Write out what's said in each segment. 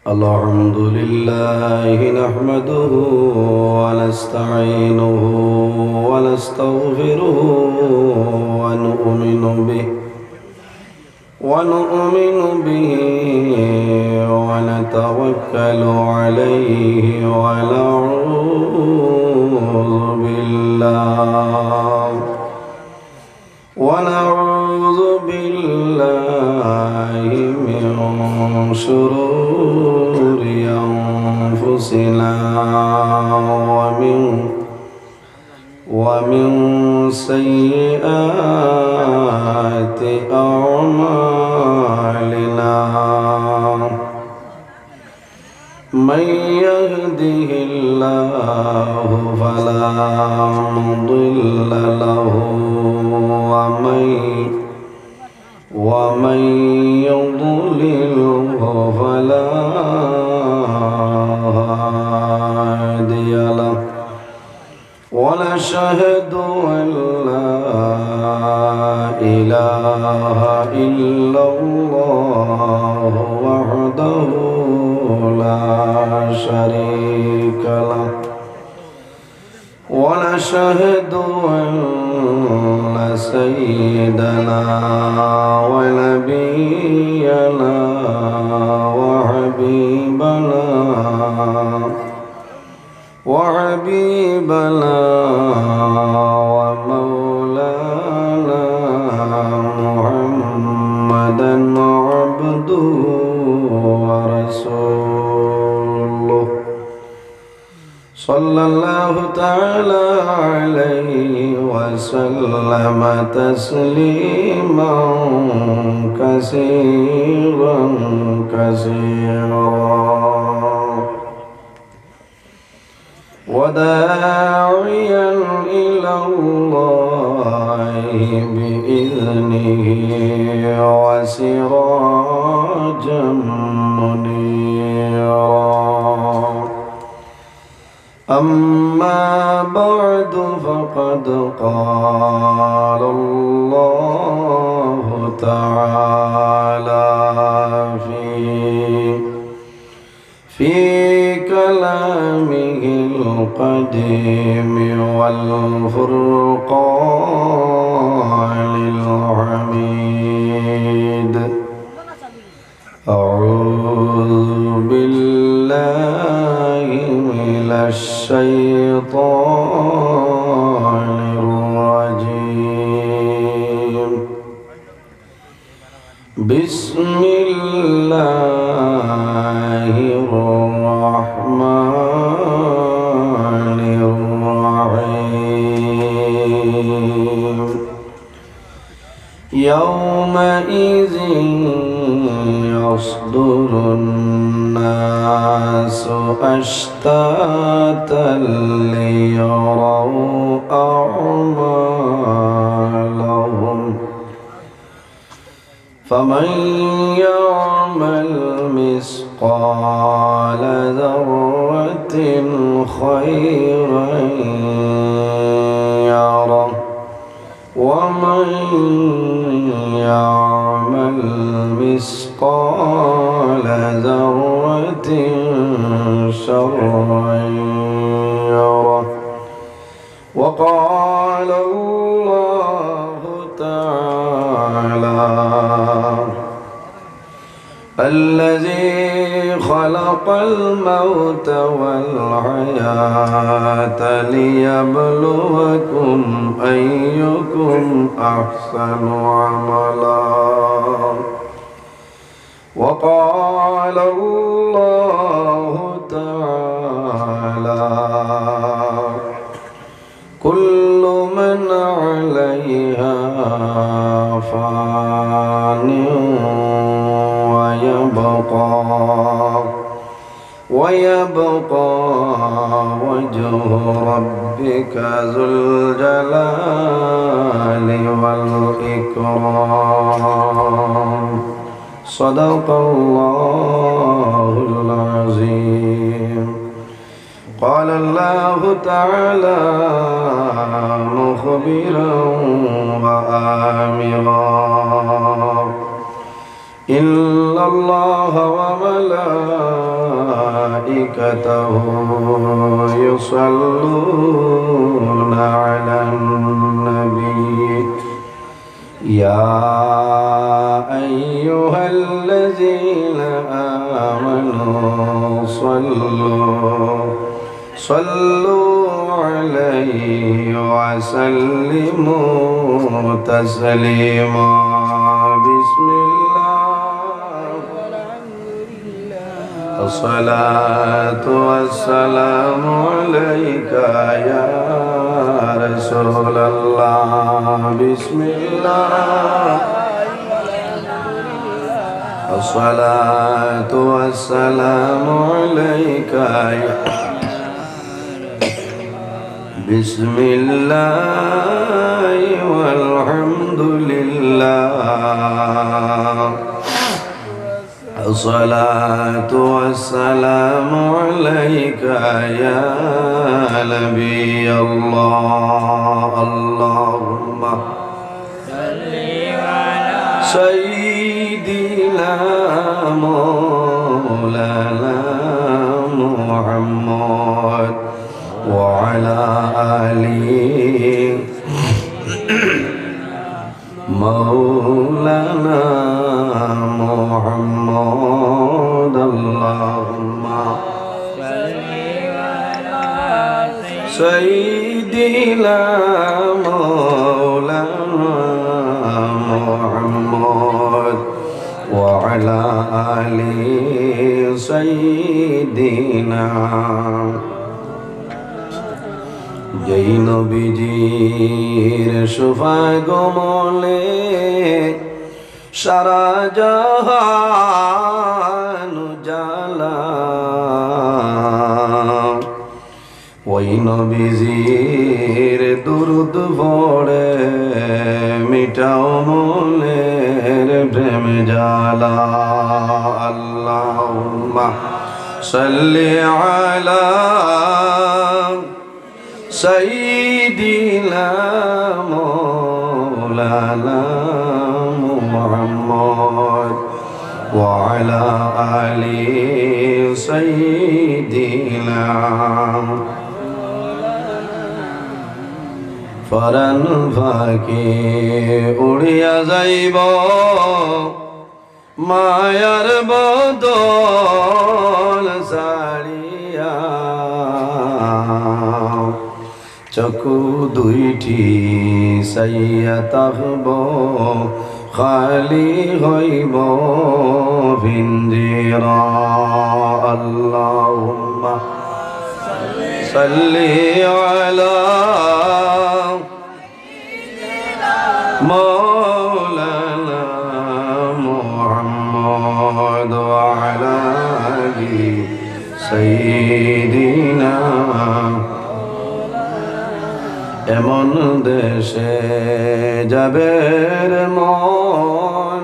الحمد لله نحمده ونستعينه ونستغفره ونؤمن به ونتوكل عليه ونعوذ بالله من شرور أنفسنا ومن سيئات أعمالنا من يهده الله فلا مضل له ومن يضلله فلا هادي له ونشهد أن لا إله إلا الله وحده لا شريك له ونشهد أن سيدنا ونبينا وحبيبنا ومولانا محمدا عبده ورسوله صلى الله تعالى عليه وسلم تسليما كثيرا وداعيا إلى الله بإذنه وسراجا منيرا أما بعد فقد قال الله تعالى في كلامه القديم والفرقان الحميد أعوذ بالله من الشيطان الرجيم بسم الله الرحمن الرحيم يومئذ يصدر الناس أشتاتا ليروا أعمالهم فمن يعمل مثقال ذرة خيرا يره ومن يعمل مثقال ذرة شرا يره وقال الله تعالى الذي خلق الموت والحياة ليبلوكم أيكم أحسن عملا وقال الله تعالى كل من عليها فان ويبقى وجه ربك ذو الجلال والإكرام صدق الله العظيم قال الله تعالى مخبرا وآمرا إن الله وملائكته وملائكته يصلون على النبي يا أيها الذين آمنوا صلوا عليه وسلموا تسليما بسم الله الصلاة والسلام عليك يا رسول الله بسم الله الصلاة والسلام عليك يا بسم الله والحمد لله الصلاة والسلام عليك يا نبي الله اللهم صل على سيدنا مولانا محمد وعلى آله مولانا محمد اللهم سيدنا مولانا محمد وعلى آله سيدنا যেই নবীজির শুভাগমনে সারা জাহান উজালা ওই নবীজির দুরুদ পড়ে মিটাও মনের প্রেম জ্বালা আল্লাহুম্মা সাল্লি আলা سيدنا مولانا محمد وعلى آل سيدنا ফরান ফাঁকে উড়িয়া যাইব মায়ার বদল সারিয়া চকু দুইটি সাইয়া তাহব খালি হইব ভিঞ্জিরা আল্লাহুম্মা সাল্লি আলা مولانا محمد وعلى آل سيدنا এমন দেশে যাবে মন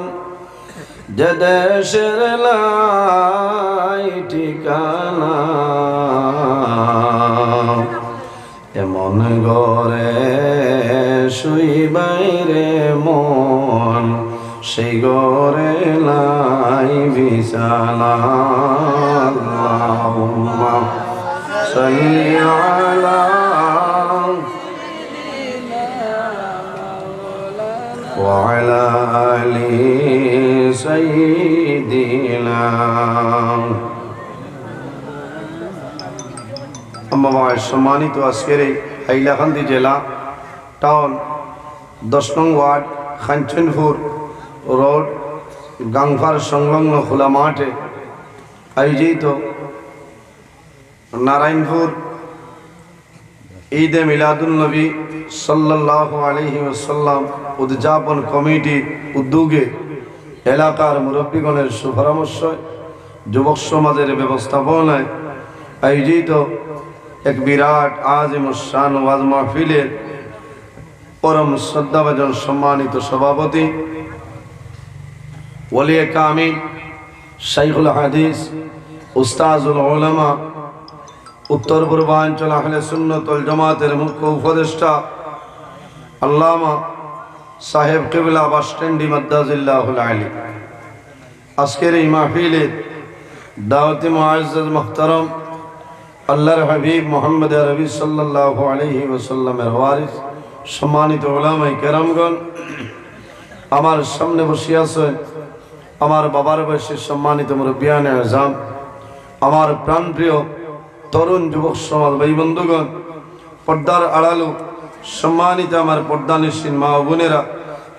যে দেশের লাই ঠিকানা এমন ঘরে শুইবাই রে মন সেই ঘরে লাই বিছানা আল্লাহুম্মা সাল্লি আলা وعلى آل سيدنا আমার সম্মানিত আজকের এই হাইলাকান্দি জেলা টাউন 10 নং ওয়ার্ড খানচনপুর রোড গাংফার সংলগ্ন খোলা মাঠে আয়োজিত নারায়ণপুর ঈদে মিলাদুন নবী সাল্লাল্লাহু আলাইহি ওয়াসাল্লাম উদযাপন কমিটির উদ্যোগে এলাকার মুরব্বীগণের সুপরামর্শ যুবক সমাজের ব্যবস্থাপনায় আয়োজিত এক বিরাট আজিম শান ওয়াজ মাহফিলের পরম শ্রদ্ধাভাজন সম্মানিত সভাপতি ওলিয়ে কামিল শাইখুল হাদিস উস্তাজুল উলামা উত্তর পূর্বাঞ্চল আহলে সুন্নাত ওয়াল জামাতের মুখ্য উপদেষ্টা আল্লামা সাহেব কিবলা বাসস্ট্যান্ডি মাদ্দাজিল্লাহুল আলী আজকের এই মাহফিলের দাওয়াতি মুআজ্জাজ মুহতারাম আল্লাহর হাবিব মুহাম্মদ আরবি সাল্লাল্লাহু আলাইহি ওয়াসাল্লামের ওয়ারিস সম্মানিত উলামায়ে কেরামগণ, আমার সামনে বসে আছেন আমার বাবার বয়সী সম্মানিত মুরব্বিয়ানে আযম, আমার প্রাণপ্রিয় তরুণ যুবক সমাজ ভাই বন্ধুগণ, পর্দার আড়ালো সম্মানিত আমার পর্দানিসীন মা ও বোনেরা,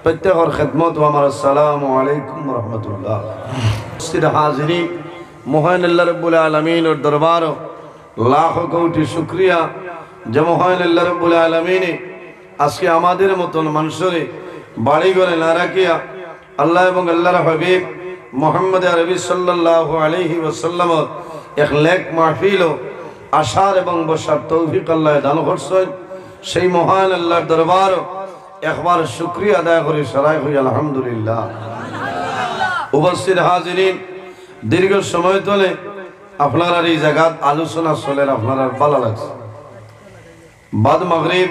প্রত্যেকের খেদমত ও আমার আসসালামু আলাইকুম রহমতুল্লাহ। হাজিরিন, মহান আল্লাহ রাব্বুল আলামিনের দরবার লাখ কোটি শুকরিয়া যে মহান আল্লাহ রাব্বুল আলামিন আজকে আমাদের মতন মানুষের বাড়ি ঘরে না রাখিয়া আল্লাহ এবং আল্লাহর হাবিব মুহাম্মদ আরবি সাল্লাল্লাহু আলাইহি ওয়াসাল্লাম এক লেক মাহফিল আশার এবং বসার তৌফিক আল্লাহ দান করছেন। সেই মহান আল্লাহর দরবার একবার শুকরিয়া আদায় করে সারাই হই আলহামদুলিল্লাহ। উপস্থিত হাজিরিন, দীর্ঘ সময় ধরে আপনারা এই জায়গাত আলোচনা চলে, আপনারা ভালো লাগছে। বাদ মাগরিব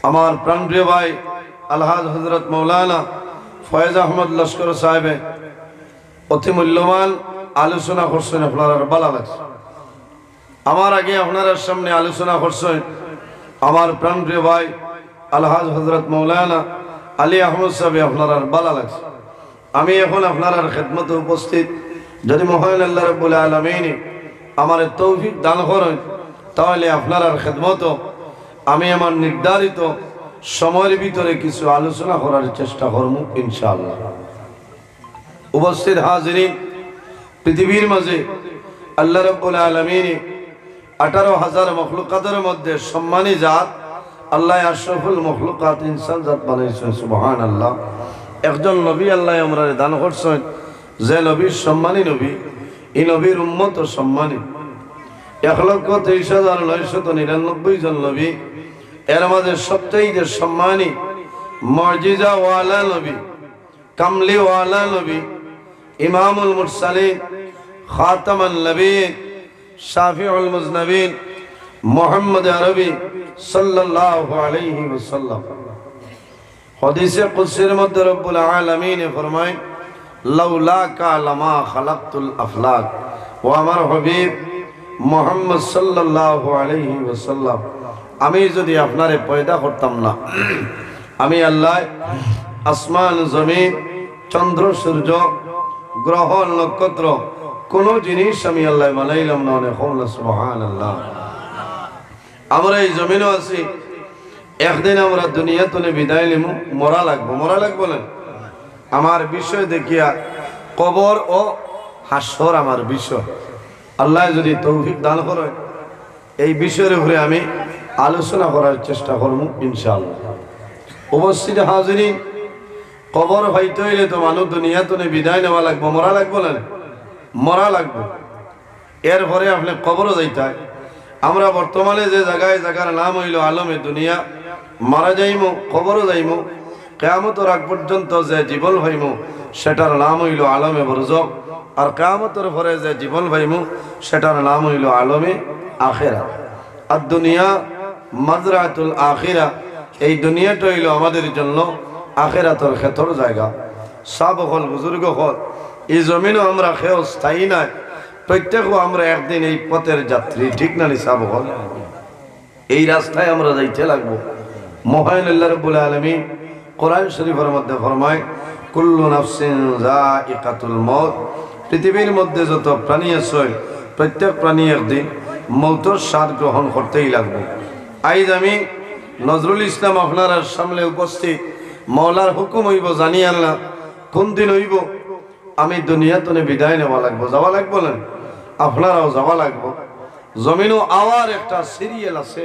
আমার প্রাণপ্রিয় ভাই আলহাজ হযরত মৌলানা ফয়েজ আহমদ লস্কর সাহেব অতি মূল্যবান আলোচনা করছেন, আপনারা ভালো লাগছে। আমার আগে আপনার সামনে আলোচনা করছেন আমার প্রাণপ্রিয় ভাই আলহাজ হযরত মৌলানা আলী আহমদ সাহেব, আপনারা ভালো লাগছে। আমি এখন আপনার খেদমতে উপস্থিত, যদি মহান আল্লাহ রাব্বুল আলামিন আমার তৌফিক দান করেন তাহলে আপনার খেদমত আমি আমার নির্ধারিত সময়ের ভিতরে কিছু আলোচনা করার চেষ্টা করব ইনশাআল্লাহ। উপস্থিত হাজিরিন, পৃথিবীর মাঝে আল্লাহ রাব্বুল আলামিন 18,000 মখলুকাতের মধ্যে সম্মানী জাত আল্লাহ আশরাফুল মখলুকাত ইনসান জাত বানাইছেন। সুবহানাল্লাহ। একজন নবী আল্লাহ আমরা দান করছেন, যে নবীর সম্মানী নবী, এই নবীর উম্মত সম্মানী 1,23,999 জন নবী, এর মাঝে সবচেয়ে সম্মানী মুজিজা ওয়ালা নবী, কামলি ওয়ালা নবী, ইমামুল মুরসালিন, খাতামান নবীন, শাফিউল মুজনবিন মুহাম্মদ আরবি সাল্লাল্লাহু আলাইহি ওয়াসাল্লাম। হাদিসে কুদসির মধ্যে রব্বুল আলামিন ফরমায়, লাউলাকা লামা খালাকতুল আফলাক। ও আমার হাবিব মুহাম্মদ সাল্লাল্লাহু আলাইহি ওয়াসাল্লাম, আমি যদি আপনারে পয়দা করতাম না, আমি আল্লাহ আসমান জমিন চন্দ্র সূর্য গ্রহ নক্ষত্র কোন জিনিস আমি আল্লাহ বানাইলাম না। অনেক সুবহানাল্লাহ। আমরা এই জমিনও আছি, একদিন আমরা দুনিয়া তুলে বিদায় নিব, মরা লাগবো। মরা লাগবো না? আমার বিষয় দেখিয়া কবর ও হাসর আমার বিষয়। আল্লাহ যদি তৌফিক দান করে এই বিষয়ের উপরে আমি আলোচনা করার চেষ্টা করব ইনশাআল্লাহ। উপস্থিত হাজিরিন, কবর হইতে হইলে তো মানুষ দুনিয়া তুলে বিদায় নেওয়া লাগবো, মরা লাগবো না? মরা লাগবো। এরপরে আপনি কবরও যাইতে হয়। আমরা বর্তমানে যে জায়গার নাম হইল আলমে দুনিয়া, মারা যাইমু, কবরও যাইমু, কিয়ামতের আগ পর্যন্ত যে জীবন হইমু সেটার নাম হইল আলমে বরজখ, আর কিয়ামতের পরে যে জীবন হইমু সেটার নাম হইল আলমে আখিরাত। আর দুনিয়া মাজরাতুল আখিরা, এই দুনিয়াটা হইল আমাদের জন্য আখিরাতের ক্ষেত্র জায়গা। সব হল বুজুর্গ হল, এই জমিনও আমরা খেয়েও স্থায়ী নাই, প্রত্যেক আমরা একদিন এই পথের যাত্রী, ঠিক না? নিসাব হল এই রাস্তায় আমরা যাইতে লাগবো। মহান আল্লাহ রাব্বুল আলামিন কোরআন শরীফের মধ্যে ফরমায়, কুল্লু নাফসিন যায়িকাতুল মউত। পৃথিবীর মধ্যে যত প্রাণী আছে প্রত্যেক প্রাণী একদিন মৌতের স্বাদ গ্রহণ করতেই লাগবে। আজ আমি নজরুল ইসলাম আপনার সামনে উপস্থিত, মওলার হুকুম হইব জানি আল্লাহ কোন দিন হইব আমি দুনিয়া তনে বিদায় নেওয়া লাগবো, যাওয়া লাগবো না? আপনারাও যাওয়া লাগবো। জমিনও আওয়ার একটা সিরিয়াল আছে,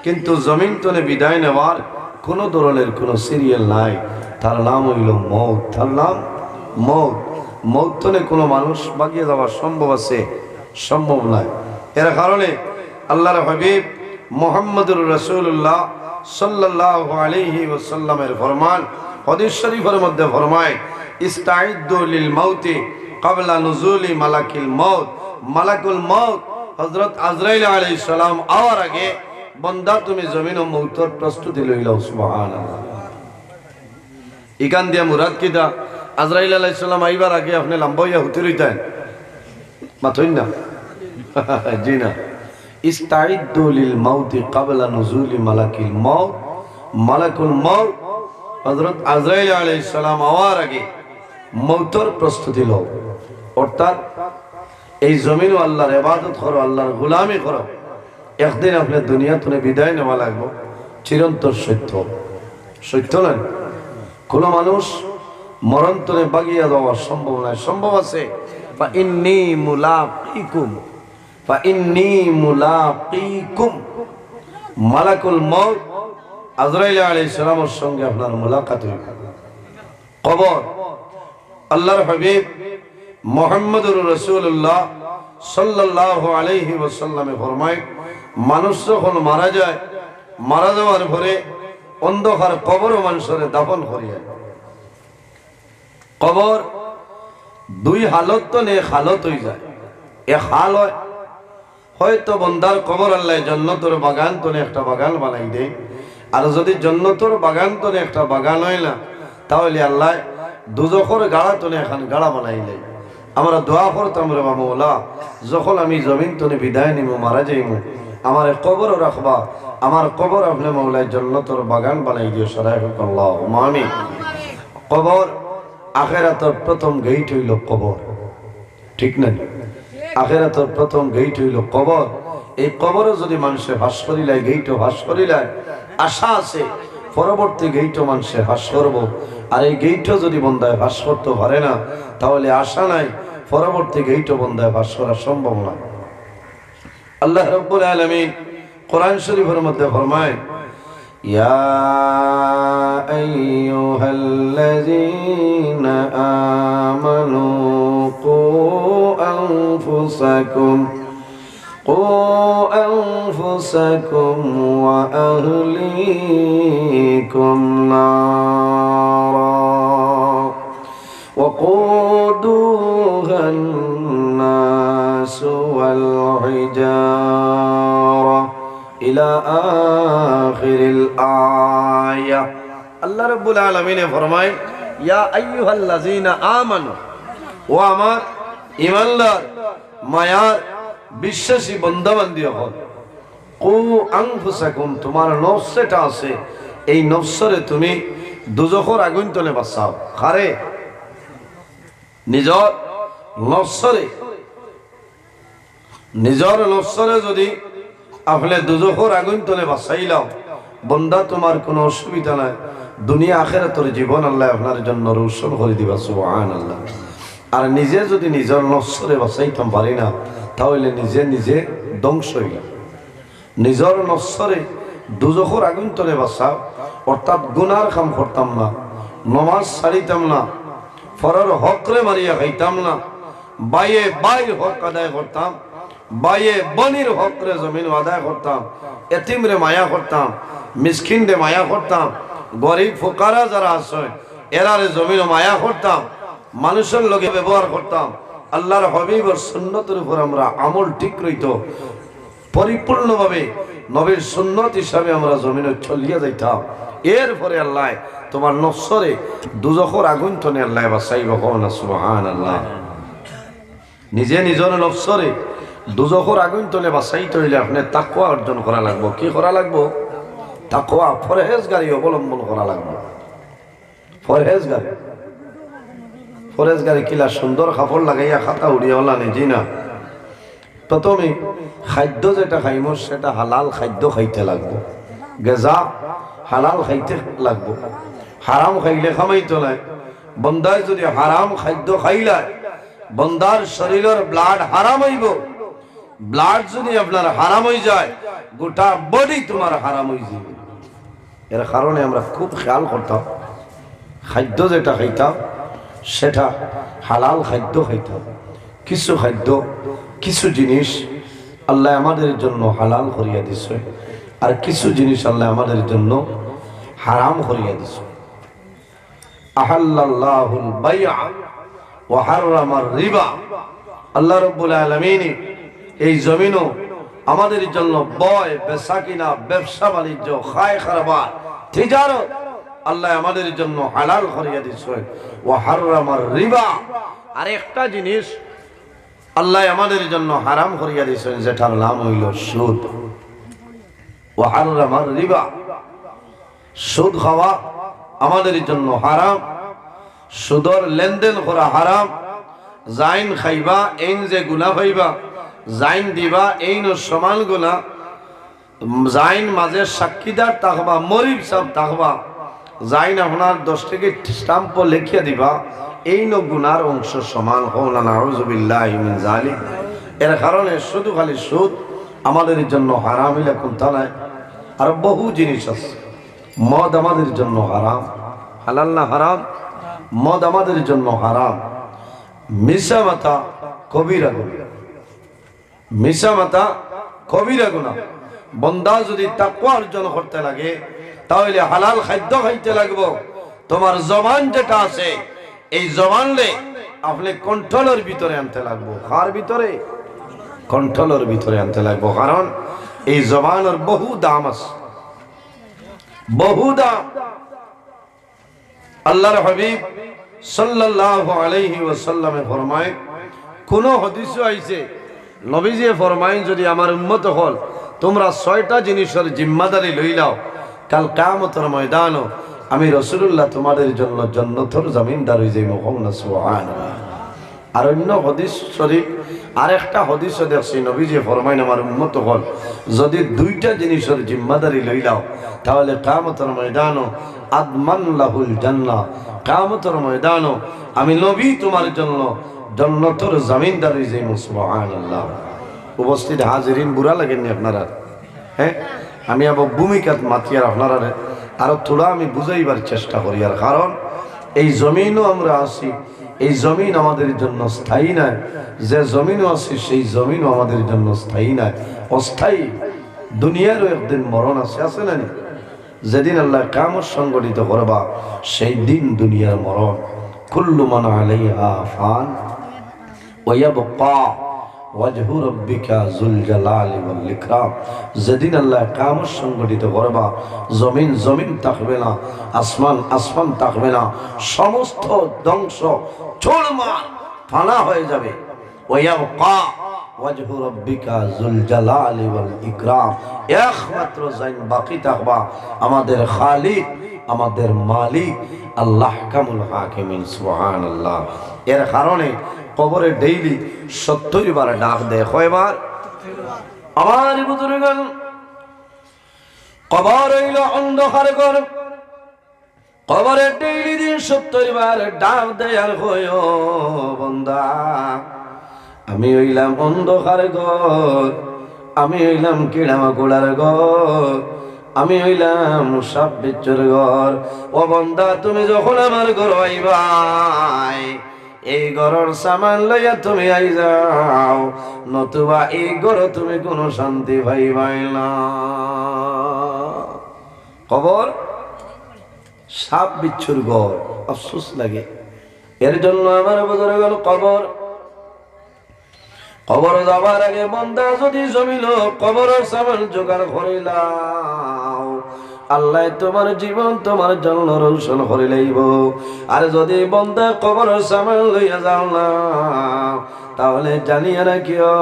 কিন্তু জমিন তনে বিদায় নেওয়ার কোনো ধরনের কোনো সিরিয়াল নাই। তার নাম হইল মৌত। তার নাম মৌত। মৌত তনে কোনো মানুষ বাগিয়ে যাওয়া সম্ভব আছে? সম্ভব নয়। এর কারণে আল্লাহর হাবিব মুহাম্মদুর রাসূলুল্লাহ সাল্লাল্লাহু আলাইহি ওয়াসাল্লামের ফরমান হাদিস শরীফের মধ্যে ফরমায়, ইস্তাইদ্দু লিল মাউতি ক্বাবলা নুজুলি মালাকিল মাউত। মালাকুল মাউত হযরত আজরাইল আলাইহিস সালাম আওয়ার আগে বান্দা তুমি জমিন ও মৌতের প্রস্তুতি লইলাও। সুবহানাল্লাহ। ইকান দিয়া মুরাদ কিটা? আজরাইল আলাইহিস সালাম আইবার আগে আপনি লম্বা হইয়া হতে রইতেন, মাথইন না? জি না। ইস্তাইদ্দু লিল মাউতি ক্বাবলা নুজুলি মালাকিল মাউত। মালাকুল মাউত হযরত আজরাইল আলাইহিস সালাম আওয়ার আগে মৌতের প্রস্তুতি লও। অর্থাৎ এই জমিন আল্লাহর ইবাদত করো, আল্লাহর গোলামি করো, একদিন আপনি দুনিয়া থেকে বিদায় নেওয়া লাগবে। চিরন্তর সত্য, সত্য নয়। কোন মানুষ মরণ তরে বাগিয়া দেওয়া সম্ভব নয়। সম্ভব আছে ফাইন্নী মুলাকিকুম, ফাইন্নী মুলাকিকুম। মালাকুল মউত আজরাইল আলাইহিস সালামের সঙ্গে আপনার মুলাকাত হইবে। কবর আল্লাহর হাবিব মুহাম্মদুর রাসূলুল্লাহ সাল্লাল্লাহু আলাইহি ওয়াসাল্লামে ফরমায়, মানুষ যখন মারা যায়, মারা যাওয়ার পরে অন্ধকার কবর মানুষের দাফন করিয়া। কবর দুই হালত তো নেই, হালত হয়ে যায়। এক হাল হয়, হয়তো বন্দার কবর আল্লাহ জান্নাতের বাগান তো একটা বাগান বানাই দেয়। আর যদি জান্নাতের বাগান তো একটা বাগান হয় না, তাহলে আল্লাহ দুজখের গাড়া তো এখন গাড়া বানাই দেয়। আমরা দোয়া করতাম, রে মাওলা, যখন আমি জমিন তনে বিদায় নিব, মারা যাইব, আমার কবর রাখবা, আমার কবর আপনি মাওলায় জান্নাতের বাগান বানাই দিও। সরাই হোক আল্লাহুম্মা আমিন। কবর আখিরাতের প্রথম গেট হইল কবর, ঠিক না? আখিরাতের প্রথম গেট হইল কবর। এই কবরে যদি মানুষে ভাস করিলায়, গেইটও ভাস করিলায়, আশা আছে পরবর্তী গেইটও মানুষে ভাস করব। আর এই গেইটও যদি বন্দায় ভাস করতে পারে না, তাহলে আশা নাই পরবর্তী গেইটও বন্দায় ভাস করা সম্ভব নয়। আল্লাহ রাব্বুল আলামিন কোরআন শরীফের মধ্যে ফরমায়, ইয়া আইয়ুহাল্লাযীনা আমানু কু আনফুসাকুম ওয়া আহলিকুম নারা وقودها الناس والحجارة إلى آخر الآية. الله رب العالمين فرمائے يا أيها الذين آمنوا وامر ইমানদার মায়ার বিশ্বাসী বান্দাবান্দি হল, কু আনফুসাকুম, তোমার নফস যেটা আছে এই নফসরে তুমি দুজখের আগুন তলে বাঁচাও। কারে? নিজর নফসরে। নিজর নফসরে যদি আপনি দুজখের আগুন তলে বাঁচাইলাও, বন্দা তোমার কোনো অসুবিধা নাই। দুনিয়া আখিরাতের জীবন আল্লাহ আপনার জন্য রোশন করে দিবা, সুবহানাল্লাহ। আর নিজে যদি নিজের নফসরে বাঁচাইতাম পারি না, তাহলে নিজে নিজে ধ্বংস হইলাম। নিজের নফসরে দুজখের আগুন তলে বাঁচাও, অর্থাৎ গুনার কাম করতাম না, নমাজ ছাড়িতাম না, ফরর হকরে মারিয়া খাইতাম না, বাইয়ে বাইর হক আদায় করতাম, বাইয়ে বনির হকরে জমিন আদায় করতাম, এতিমরে মায়া করতাম, মিসকিনরে মায়া করতাম, গরিব ফোকারা যারা আছে এরারে জমিন মায়া করতাম, মানুষের লগে ব্যবহার করতাম। আল্লাহর হাবিবের সুন্নতের উপর আমরা আমল ঠিক রইত, পরিপূর্ণভাবে নবীর সুন্নত হিসাবে আমরা জমিনে চলিয়া যাইতাম। এরপরে আল্লাহ তোমার নফসরে দুজখের আগুন তনে আল্লাহ বাঁচাইব। না সুবহানাল্লাহ। নিজে নিজের নফসরে দুজখের আগুন তলে বাঁচাইতে হইলে আপনি তাকওয়া অর্জন করা লাগবো। কি করা লাগবো? তাকওয়া, পরহেজগারি অবলম্বন করা লাগবে। পরহেজগারি, পরহেজগারি কিলা সুন্দর কাপড় লাগাইয়া খাতা উড়িয়া ওলা নিজে না। প্রথমে খাদ্য যেটা খাইম সেটা হালাল খাদ্য খাইতে লাগবো, গেজা হালাল খাইতে লাগবো। হারাম খাইলে খামাইতে নাই। বন্দায় যদি হারাম খাদ্য খাইলায়, বন্দার শরীরের ব্লাড হারাম হইব। ব্লাড যদি আপনার হারাম হয়ে যায়, গোটা বডি তোমার হারাম হয়ে যাবে। এর কারণে আমরা খুব খেয়াল করতাম, খাদ্য যেটা খাইতাম সেটা হালাল খাদ্য খাইতাম। কিছু খাদ্য, কিছু জিনিস আল্লাহ আমাদের জন্য হালাল করিয়া দিছে, আর কিছু জিনিস আল্লাহ আমাদের জন্য হারাম করিয়া দিছে। আহাল্লাল্লাহুল বাইআ ওয়া হারামার রিবা। আল্লাহ রাব্বুল আলামিন এই জমিনও আমাদের জন্য বয় বেচা কিনা, ব্যবসা বাণিজ্য, খায় খারবার, তিজারত আল্লাহ আমাদের জন্য হালাল করিয়া দিছে। ওয়া হারামার রিবা। আর একটা জিনিস আল্লাহ আমাদের জন্য হারাম করিয়া দিয়েছেন, যেটার নাম হইল সুদ। ওয়া হারামার রিবা, সুদ খাওয়া আমাদের জন্য হারাম, সুদর লেনদেন করা হারাম। জাইন খাইবা এইন যে গুনাহ পাইবা, জাইন দিবা এইন সমান গুনাহ। জাইন মাঝে সাক্ষীদার থাকবা, মরিব সাহেব থাকবা, জাইন আপনার 10 টাকা স্টাম্প লিখিয়া দিবা, এইন গুনার অংশ সমান হও না, নাউযুবিল্লাহি মিন যালিক। এর কারণে শুধু খালি সুদ আমাদের জন্য হারাম হইলে কোনটা নাই, আর বহু জিনিস আছে। মদ আমাদের জন্য হারাম, হালাল না হারাম? মদ আমাদের জন্য হারাম। মিশা মাথা কবিরা গুনাহ, মিশা মাথা কবিরা গুনাহ। বন্দা যদি তাকওয়া অর্জন করতে লাগে তাহলে হালাল খাদ্য খাইতে লাগবো। তোমার জবান যেটা আছে এই জবানলে আপনি কন্ট্রোলের ভিতরে আনতে লাগবো। কার ভিতরে? কন্ট্রোলের ভিতরে আনতে লাগবো। কারণ এই জবানের বহু দাম আছে, বহু দাম। আল্লাহর হাবিব সাল্লাল্লাহু আলাইহি ওয়াসাল্লামে ফরমায়, কোন হাদিসে আইছে নবীজি ফরমায়, যদি আমার উম্মত হল তোমরা 6টা জিনিসের জিম্মাদারি লইলাও, কাল কিয়ামতের ময়দানও আমি রাসূলুল্লাহ তোমাদের জন্য জান্নাতের জমিনদার হয়ে যাইব। সুবহানাল্লাহ। আর অন্য হাদিস শরীফ আরেকটা হাদিসে দেখছি নবীজি ফরমায়, আমার উম্মত হল যদি 2টা জিনিসের জিম্মাদারি লইলাও তাহলে কিয়ামতের ময়দানও আদমান লাহুল জান্নাহ, কিয়ামতের ময়দানও আমি নবী তোমার জন্য জান্নাতের জমিনদার হয়ে যাইব। সুবহানাল্লাহ। উপস্থিত হাজিরিন, বুড়া লাগেননি আপনারা? হ্যাঁ, আমি আবার ভূমিকাত মাতিয়ার আপনারা আরো থোড়া আমি বুঝাইবার চেষ্টা করি। আর কারণ এই জমিনও আমরা আছি, এই জমিন আমাদের জন্য স্থায়ী নয়। যে জমিনও আছি সেই জমিনও আমাদের জন্য স্থায়ী নয়, অস্থায়ী। দুনিয়ারও একদিন মরণ আছে, আছে না? যেদিন আল্লাহ কিয়ামত সংগঠিত করবা সেই দিন দুনিয়ার মরণ। কুল্লু মান আলাইহা ফান ওয়া ইয়াবকা ওয়াজহু রাব্বিকা যুল জালালি ওয়াল ইকরাম। যেদিন আল্লাহ কিয়ামত সংগঠিত করবা জমিন জমিন থাকবে না, আসমান আসমান থাকবে না, সমস্ত ধ্বংস চূড়মার ফানা হয়ে যাবে। ওয়া ইয়াবকা ওয়াজহু রাব্বিকা যুল জালালি ওয়াল ইকরাম, একমাত্র জাইন বাকি থাকবা আমাদের খালিক, আমাদের মালিক আল্লাহ কামুল হাকিমিন। সুবহানাল্লাহ। এর কারণে কবরে ডেইলি 70 বার ডাক দেয়। কয়বার? আমার বুজুর্গগণ, কবর হইল অন্ধকার ঘর, কবরে ডেইলি দিন 70 বার ডাক দেয়। আর কয়, ও বান্দা, আমি হইলাম অন্ধকার ঘর, আমি হইলাম কিড়ামাকড়ার ঘর, আমি হইলাম সাপ বিচ্ছুর ঘর। ও বান্দা, তুমি যখন আমার ঘর আইবাই এই ঘরের সামান লইয়া তুমি আই যাও, নতুবা এই ঘর তুমি কোনো শান্তি পাইবাই না। কবর সাপ বিচ্ছুর ঘর, আফসোস লাগে। এর জন্য আমার বুজুর্গগণ, কবর যাবার আগে বান্দা যদি জমিল কবরের সামান জোগাড় করিলাও, আল্লাহ তোমার জীবন তোমার জন্য রোশন করে লইব। আর যদি বান্দা কবরের সামান লইয়া যাও না, তাহলে জানিয়া রাখিও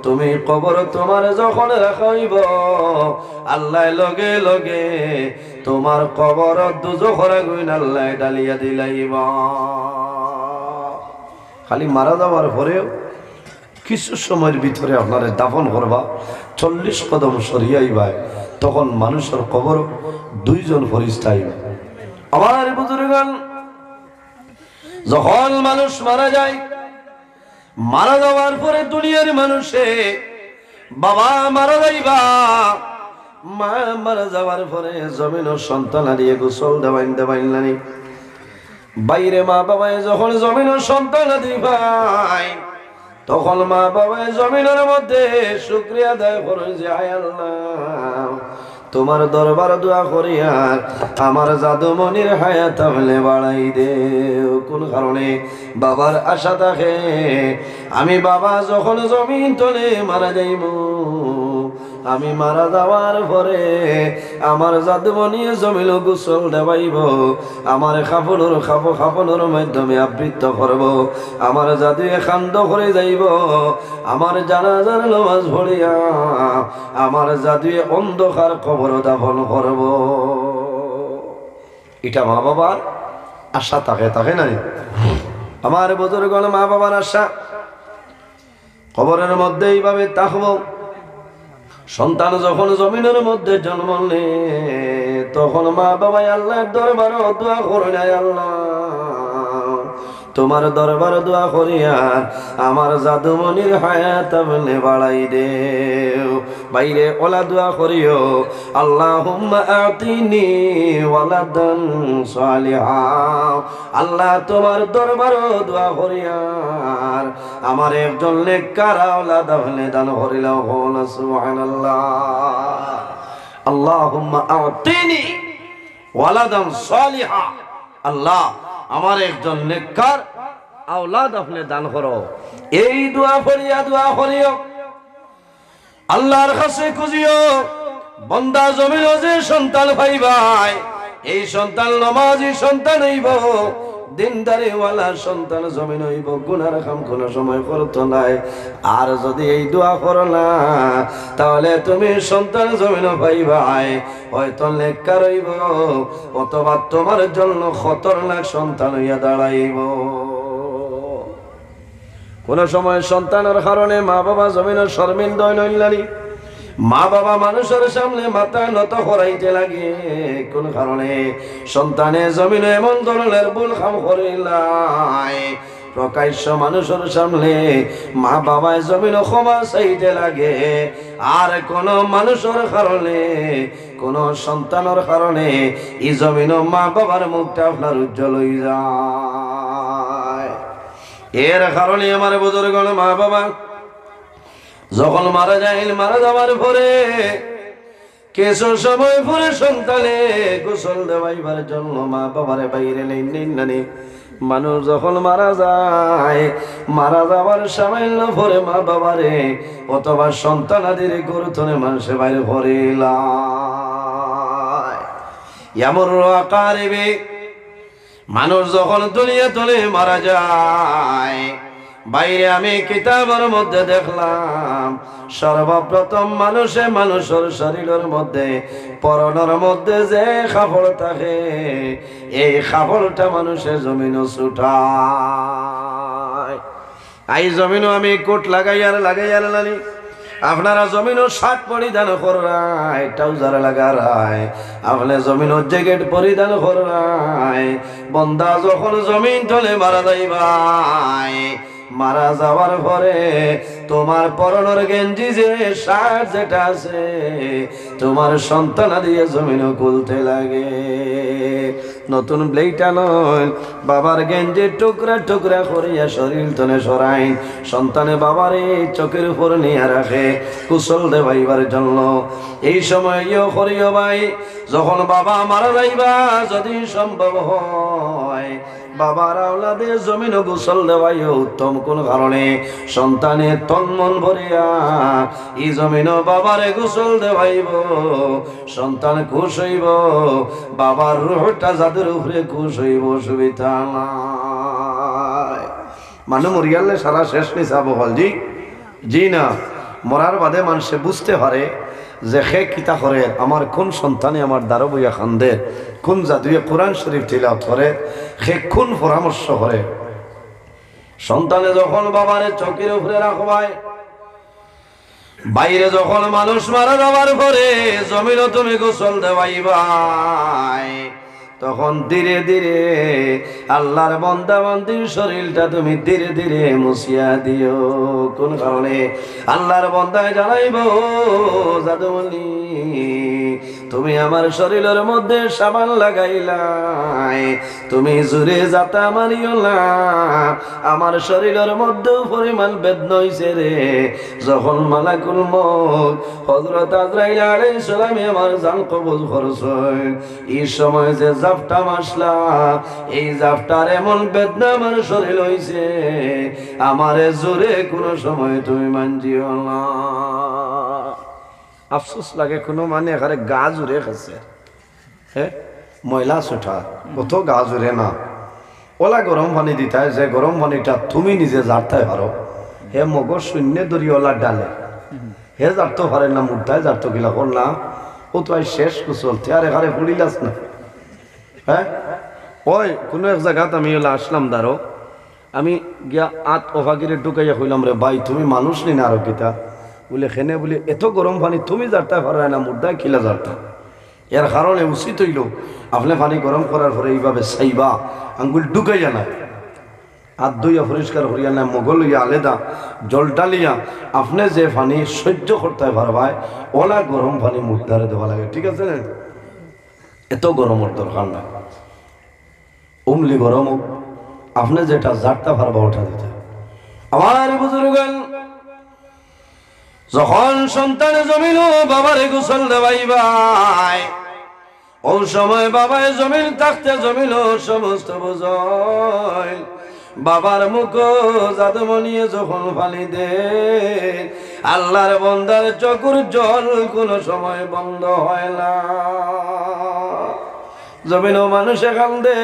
তুমি কবর তোমার যখন রাখাইব আল্লাহ লগে লগে তোমার কবর দুজখের আগুন আল্লাহ ডালিয়া দিলাইব। খালি মারা যাওয়ার পরেও কিছু সময়ের ভিতরে আপনারা দাফন করবা, 40 কদম সরিয়াইবা, তখন মানুষের কবর 2 জন ফেরেশতা আইবে। আমার বুজুর্গগণ, যখন মানুষ মারা যায়, মারা যাওয়ার পরে দুনিয়ার মানুষে বাবা মারা যাইবা, মা মারা যাওয়ার পরে জমিন সন্তান হারিয়ে গোসল দেওয়াইন নানি বাইরে মা বাবায় যখন জমিন সন্তান দিবাই, তখন মা বাবায় জমিনের মধ্যে শুকরিয়া আদায় করে যে, আয় আল্লাহ, তোমার দরবার দোয়া করি আর আমার জাদুমনির হায়াত আমলে বাড়াই দেও। কোন কারণে? বাবার আশা থাকে আমি বাবা যখন জমিন তলে মারা যাইব আমি মারা যাওয়ার পরে আমার জাদুমণি জমিন গোসল দেবাইব, আমার খাফনের মাধ্যমে আবৃত্ত করব, আমার জাদুয়ে খান্দ করে যাইব, আমার জানাজার নামাজ পড়িয়া আমার জাদুয়ে অন্ধকার কবর দাফন করব। এটা মা বাবার আশা থাকে, থাকে না? আমার বুজুর্গণ মা বাবার আশা কবরের মধ্যে এইভাবে থাকবো। সন্তান যখন জমিনের মধ্যে জন্ম নে তখন মা বাবাই আল্লাহর দরবারে দোয়া করে নেয়, আল্লাহ তোমার দরবার দোয়া করিয়া আমার জাদুমণির হায়াত আপনি বাড়াই দেও। বাইরে ওলা দোয়া করিও, আল্লাহুম্মা আতিনি ওয়ালাদান সালিহা। আল্লাহ তোমার দরবার দোয়া করিয়া আমার একজন নেককার আওলাদ আপনি দান করিলাও। সুবহানাল্লাহ। আল্লাহুম্মা আতিনি ওয়ালাদান সালিহা। আল্লাহ আমার একজন নেককার আওলাদ আপনি দান করো। এই দোয়া করিও আল্লাহর কাছে খুঁজিও। বান্দা জমিন যে সন্তান পাইবাই, এই সন্তান নামাজি সন্তান হইব, দিনদারি ওয়ালা সন্তান জমিন হইব, গুনার কাম কোনো সময় করতো নাই। আর যদি এই দোয়া করো না তাহলে তুমি সন্তান জমিন পাইবাই, হয়তো নেককার হইব অথবা তোমার জন্য খতরনাক সন্তান হইয়া দাঁড়াইব। কোন সময় সন্তানের কারণে মা বাবা জমিনের শর্মিন্দ হইলানি, মা বাবা মানুষের সামনে মাথা নত করাইতে লাগে। কোন কারণে সন্তানে জমিনে এমন ধরনের ভুল কাম করিলাই, প্রকাশ্য মানুষের সামনে মা বাবায় জমিন ক্ষমা চাইতে লাগে। আর কোন মানুষের কারণে কোন সন্তানের কারণে এই জমিন মা বাবার মুখটা আপনার উজ্জ্বল হয়ে যায়। এর কারণে আমার বুজুর্গণ মা বাবা যখন মারা যায়, মারা যাওয়ার পরে কিছু সময় পরে সন্তানে গোসল দেওয়াইবার জন্য মা বাবারে বাইরে নেই। মানুষ যখন মারা যায়, মারা যাওয়ার সামান্য পরে মা বাবারে অথবা সন্তানাদের গুরুত্বনে মানুষের বাইরে ভরিলায়। এমন আকারে মানুষ যখন দুনিয়া তলে মারা যায়, বাইরে আমি কিতাবের মধ্যে দেখলাম সর্বপ্রথম মানুষের শরীরের মধ্যে পরনের মধ্যে যে কাপড় থাকে, এই কাপড়টা মানুষের জমিন ছুটায়। এই জমিনও আমি কোট লাগাইয়ার লাগানি, আপনারা জমিনও শার্ট পরিধান করায়, ট্রাউজার লাগারায়, আপনি জমিনও জ্যাকেট পরিধান করায়। বন্দা যখন জমিন তলে মারা যাইবাই, মারা যাওয়ার পরে তোমার পরনের গেঞ্জি যে শার্ট যেটা আছে তোমার সন্তানা দিয়ে জমিনও খুলতে লাগে। নতুন ব্লেইটা নয়, বাবার গেঞ্জি টুকরা টুকরা করিয়া শরীর তনে সরাইন, সন্তানে বাবারে চোখের উপর নিয়ে রাখে কুশল দেবাইবার জন্য। এই সময় ইয়ে করিও ভাই, যখন বাবা মারা যাইবা যদি সম্ভব হয় বাবার আওলাদে জমিন গোসল দেওয়াই উত্তম। কোন কারণে সন্তানে তন্মন ভরিয়া এই জমিন বাবারে গোসল দেওয়াইব, সন্তান খুশ হইব, বাবার রুহটা যাদের উপরে খুশ হইব, সুবিধা নাই। মানুষ মরিয়ালে সারা শেষ নিচাব হল জি না, মরার বাদে মানুষে বুঝতে পারে যে সে কিতা করে, আমার কোন সন্তানে আমার দ্বারা বইয়া খান্দে, কোন জাদুয়ে কোরআন শরীফ তিলাওয়াত করে, সে কোন পরামর্শ করে। সন্তানে যখন বাবারে চোখের উপরে রাখবাই, বাইরে যখন মানুষ মারা যাওয়ার পরে জমিনও তুমি গোসল দেওয়াইবাই, তখন ধীরে ধীরে আল্লাহর বান্দা বান্দির শরীরটা তুমি ধীরে ধীরে মুছিয়া দিও। কোন কারণে আল্লাহর বান্দায় জানাইব, জাদুমণি তুমি আমার শরীরের মধ্যে সাবান লাগাইলাই, তুমি জুড়ে যাতা মারিও না, আমার শরীরের মধ্যে পরিমাণ বেদনা হইছে রে। যখন মালাকুল মউত হযরত আজরাইল আলাইহিস সালাম আমার জান কবজ করছেন, এই সময় যে জাফটা মাসলা, এই জাফটার এমন বেদনা আমার শরীর হইছে, আমারে জোরে কোনো সময় তুমি মানজিও না। আফসোস লাগে কোনো মানে এখানে গা জুড়ে খাচ্ছে হ্যাঁ ময়লা সোঠা কত গা জুড়ে না ওলা গরম পানি দিতায় যে গরম পানিটা তুমি নিজে জারতাই পারো হে মগর শূন্য দরিওলা ডালে হে জারতো পারে না মুদ্দায় জারতো গিলা কর না ও তো শেষ কুচলতে আর এখানে পুড়িলাস না হ্যাঁ ওই কোনো এক জায়গাত আমি ওলা আসলাম দাঁড়ো আমি গিয়া আত অভাগিরে ঢুকাইয়া কইলাম রে ভাই তুমি মানুষ নি না আরো কিতা বলে খেনে বলে এত গরম পানি তুমি জারতে পারে না মুদ্দায় খিলা জারতা এর কারণে উচিত হইল আপনি পানি গরম করার পরে এইভাবে চাইবা আঙ্গুল ঢুকাইয়া না হাত ধুইয়া পরিষ্কার করিয়া না মোগল ইয়া আলাদা জল ডালিয়া আপনি যে পানি সহ্য করতে পারবাই ওলা গরম পানি মুদ্দারে দেওয়া লাগে ঠিক আছে না এত গরমের দরকার না উমলি গরম আপনি যেটা জারতে পারবা ওটা দিতে আমার বুজুর্গান যখন সন্তানে জমিল বাবারে গোসল দেওয়াইবাই ওই সময় বাবায় জমিন থাকতে জমিল সমস্ত বুঝল বাবার মুখ জাদুমনিয়ে যখন ফালি দে আল্লাহর বন্দার চকুর জল কোনো সময় বন্ধ হয় না জমিনও মানুষে কান্দে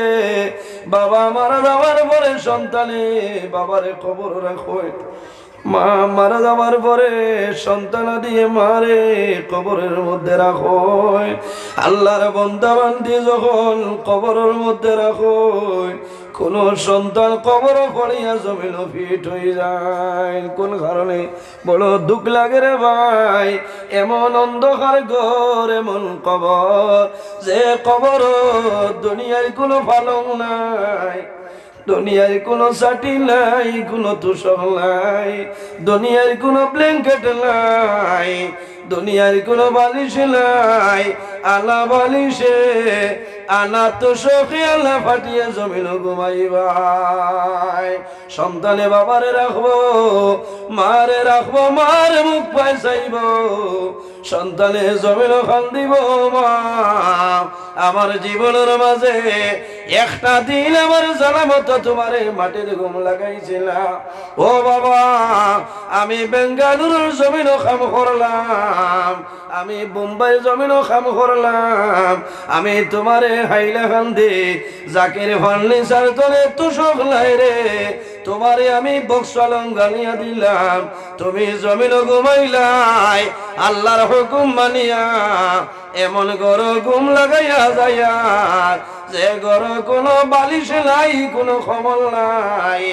বাবা মারা যাওয়ার পরে সন্তানে বাবারে খবর রাখো মা মারা যাওয়ার পরে সন্তান দিয়ে মারে কবরের মধ্যে রাখো আল্লাহর বান্দা বান্দি যখন কবরের মধ্যে রাখো কোন সন্তান কবর পড়িয়া জমিন ফিট হয়ে যায় কোন কারণে বড় দুঃখ লাগে রে ভাই এমন অন্ধকার ঘর এমন কবর যে কবর দুনিয়ার কোনো পালং নাই দুনিয়ার কোনো চাটি নাই কোনো তুষক নাই দুনিয়ার কোনো ব্ল্যাঙ্কেট নাই দুনিয়ার কোনো বালিশ নাই আলা বালিশে আনা তুষকে আলা ফাটিয়ে জমিন ঘুমাইবাই সন্তানে বাবারে রাখবো মার মুখ পাই চাইব সন্তানে জমিন খান দিব মা আমার জীবনের মাঝে একটা দিন আমার জানা মতো তোমারে মাটির ঘুম লাগাইছিলাম ও বাবা আমি বেঙ্গালুরুর জমিনও কাম করলাম আমি বোম্বাই জমিনও কাম করলাম আমি তোমারে হাইলা খান্দি জাকির ফার্নিচার তোরে তুষক লাই রে তোমারে আমি বক্সালং গালিয়া দিলাম তুমি জমিন ঘুমাইলাই আল্লাহর হুকুম মানিয়া এমন গর ঘুম লাগাইয়া যাইয়া যে গর কোনো বালিশ নাই কোনো খবর নাই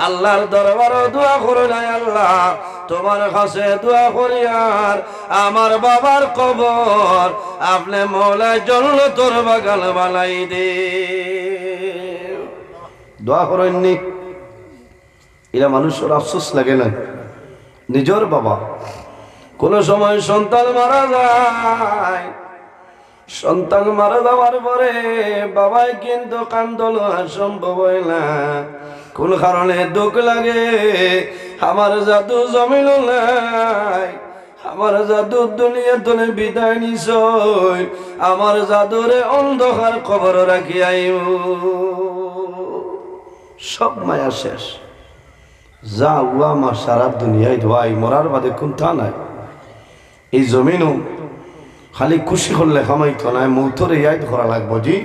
আল্লাহর দরবার দোয়া করে নাই আল্লাহ তোমার কাছে দোয়া করি আর আমার বাবার কবর আপনি মৌলায় জন্য তোর বাগাল বালাই দে দোয়া করেননি এরা মানুষের আফসোস লাগে না নিজের বাবা কোন সময় সন্তান মারা যায় সন্তান মারা যাওয়ার পরে বাবাই কিন্তু কান্দল সম্ভব হয় না কোন কারণে দুঃখ লাগে আমার জাদু জমিল নাই আমার জাদু দুনিয়া তোলে বিদায় নিছ আমার জাদুরে অন্ধকার খবর রাখি আইও সব মায়া শেষ যা উয়া মা সারা দুনিয়ায় ধোয়াই মরার বাদে কোনটা নাই এই জমিনও খালি খুশি করলে খামাইতো নাই মৌতরে ইয়াদ করা লাগবো জি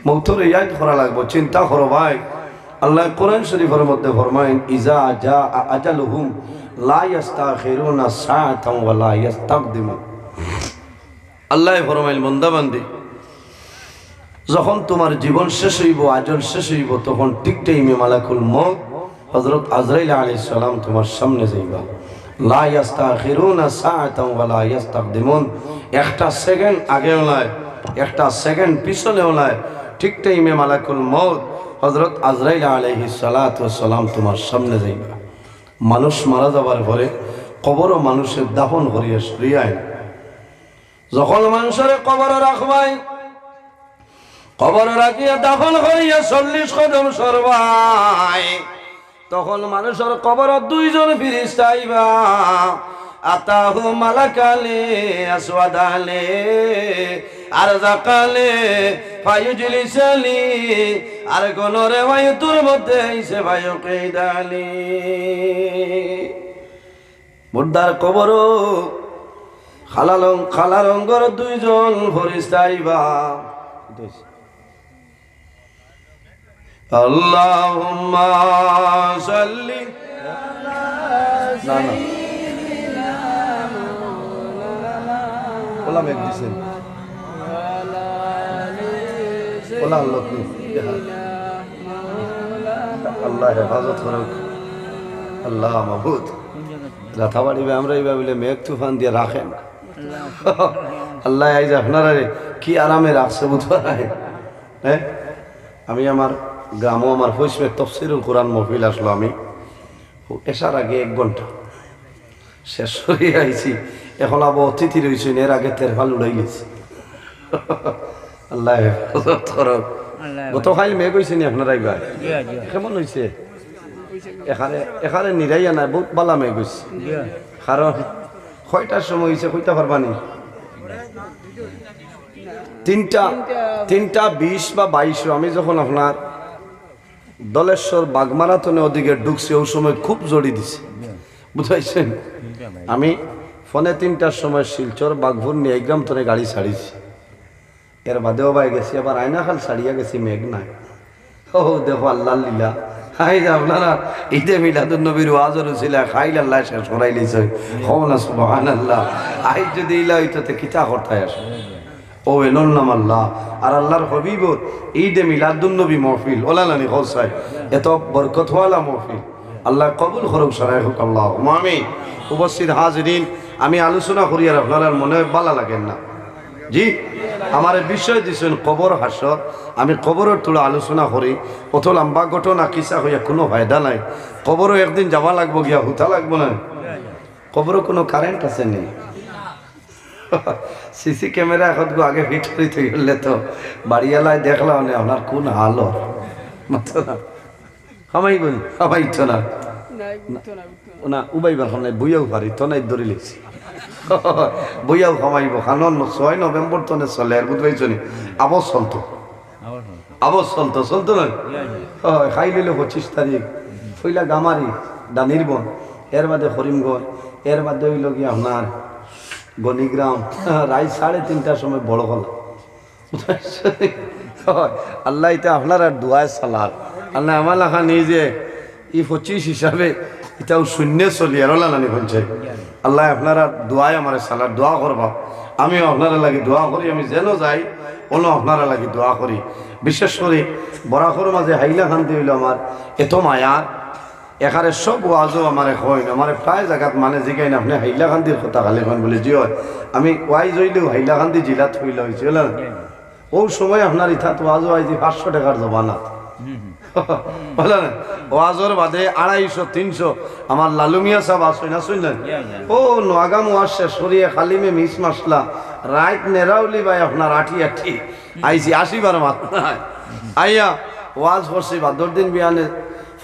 মৌতরে ইয়াদ করা লাগবো চিন্তা করো ভাই আল্লাহ কোরআন শরীফের মধ্যে ফরমায়েন ইজা জা আজালুহুম লা ইস্তাখিরুনা সাআতান ওয়া লা ইস্তাকদিমুন আল্লাহ ফরমাইল বান্দা বান্দি যখন তোমার জীবন শেষ হইব আজল শেষ হইব তখন ঠিক টাইমে মালাকুল মউত হযরত আজরাইল আলাইহিস সালাম তোমার সামনে যাইবা লা ইস্তাখিরুনা সাআতান ওয়া লা ইস্তাকদিমুন একটা সেকেন্ড আগেও নয় একটা সেকেন্ড পিছনেও নয় ঠিক টাইমে মালাকুল মউত হযরত আজরাইল আলাইহিস সালাতু ওয়াস সালাম তোমার সামনে যাইবা মানুষ মারা যাবার পরে কবর মানুষের দাফন করিয়া সরিয়ায় যখন মানুষের কবর রাখবাই কবর রাখিয়া দাফন করিয়া 40 কদম সরবাই তখন মানুষের কবর দুইজন ফেরেশতা আইবা আতাহু মালাকালে আসওয়াদালে আরযাকালে ফায়ুজলিসালি আর কোন রিওয়ায়াতের মধ্যে আইছে ফায়ুকিদালি মুর্দার কবর খালা রঙর দুইজন ফেরেশতা আইবা আল্লাহুম্মা সাল্লি না না ওলা মেঘ দিছেন ওলা আল্লাহ আল্লাহ হেফাজত করুক আল্লাহ মাহবুদ রাথাবাড়ি আমরা এইভাবে বলে মেঘ তুফান দিয়ে রাখেন আল্লাহ আইজ আপনারা কি আরামে রাখছে বুঝতে হ্যাঁ আমি আমার গ্রামও আমার ফৈসমের তফসিরুল কোরআন মহফিল আসলো আমি এসার আগে 1 ঘন্টা শেষ হয়ে আইছি এখন আবার অতিথি রয়েছেন এর আগে তেরফাল উড়াই গেছে আল্লাহ গত খাইল মেঘ হয়েছে নি আপনারা এইবার কেমন হয়েছে এখানে নিরাইয়া নাই বহুত বালা মেঘ হয়েছে কারণ কয়টার সময় হয়েছে কইতে পারবানি 3টা 20 বা 22 আমি যখন আপনার দলেশ্বর বাগমারাথনে ওদিকে ঢুকছি ওই সময় খুব জড়ি দিছে বুঝাইছেন আমি ফোনে 3টার সময় শিলচর বাগভুর নিয়ে গ্রাম তনে গাড়ি ছাড়িছি এর বাদেও বাই গেছি আবার আয়নাখাল ছাড়িয়া গেছি মেঘ নাই ও দেখো আল্লাহ লীলা হাই আপনারা ঈদে মিলাদুন নবীর ওয়াজর ছিল খাইল আল্লাহ শেষ করাই লিছে হওনা সুবহানাল্লাহ আই যদি ইলা হইতে কিতা করতায় আসে ও এনর নাম আল্লাহ আর আল্লাহর হবিবর ঈদে মিলাদুন নবী মাহফিল ওলালানি হোসাই এত বরকতওয়ালা মাহফিল আল্লাহ কবুল করুক সারাই হোক আল্লাহ আমিন উপস্থিত হাজিরিন আমি আলোচনা করি আর আপনার মনে ভালো লাগেন না জি আমার বিষয় দিচ্ছেন কবর হাসর আমি কবরের তুলে আলোচনা করি অত লম্বা ঘটনা কিসা হইয়া কোনো ফায়দা নাই কবরও একদিন যাওয়া লাগবো গিয়া হুতা লাগবো না কবরও কোনো কারেন্ট আছে নেই সিসি ক্যামেরা এখন আগে ফিট করিতে গেলে তো বাড়িওয়ালায় দেখলাম না আপনার কোন হাল খামাইবেন খামাইতো না না উবাইবার খাম নাই বইয়াও পারি তো নাই ধরে লিখছি বইয়াও খামাইব খানন 6 নভেম্বর তনে চলে আর বুঝবাইছ নি আবস চলতো না খাই লইল 25 তারিখ ফইলা গামারি দানিরবন এর বাদে করিমগঞ্জ এর বাদে হইল কি আপনার গণিগ্রাম রাই 3:30টার সময় বড় গলা আল্লাহ এটা আপনার আর দোয়ায় সালার আল্লাহ আমার লেখা নিজে 25 হিসাবে এটাও শূন্য চলি আর লানি হচ্ছে আল্লাহ আপনারা দোয়ায় আমার সালার দোয়া করবা আমিও আপনারা লাগি দোয়া করি আমি যেন যাই অন্য আপনারা লাগি দোয়া করি বিশেষ করে বরাকর মাঝে হাইলা খান্তি হইল আমার এত মায়া এখানে সব ওয়াজও আমার হয় আমার প্রায় জায়গাত মানে জিগাই না আপনি হাইলাকান্দির কথা খালি এখন বলে জি হয় আমি ওয়াইজ হইলেও হাইলাকান্দি জেলাত হইলে হয়েছিল ও সময় আপনার ইথাত ওয়াজও আইজি 500 টাকার জবানাত বলে না ওয়াজর বাদে 250-300 আমার লালুমিয়া সাহেব আসই না শুনলেন ও নোয়াগাম ওয়াজ শেষ করিয়ে খালিমে মিস মাসলা রাইট নেরাউলি ভাই আপনার 80 আইছি 80 বার মাত আইয়া ওয়াজ করছি বাদর দিন বিয়ানে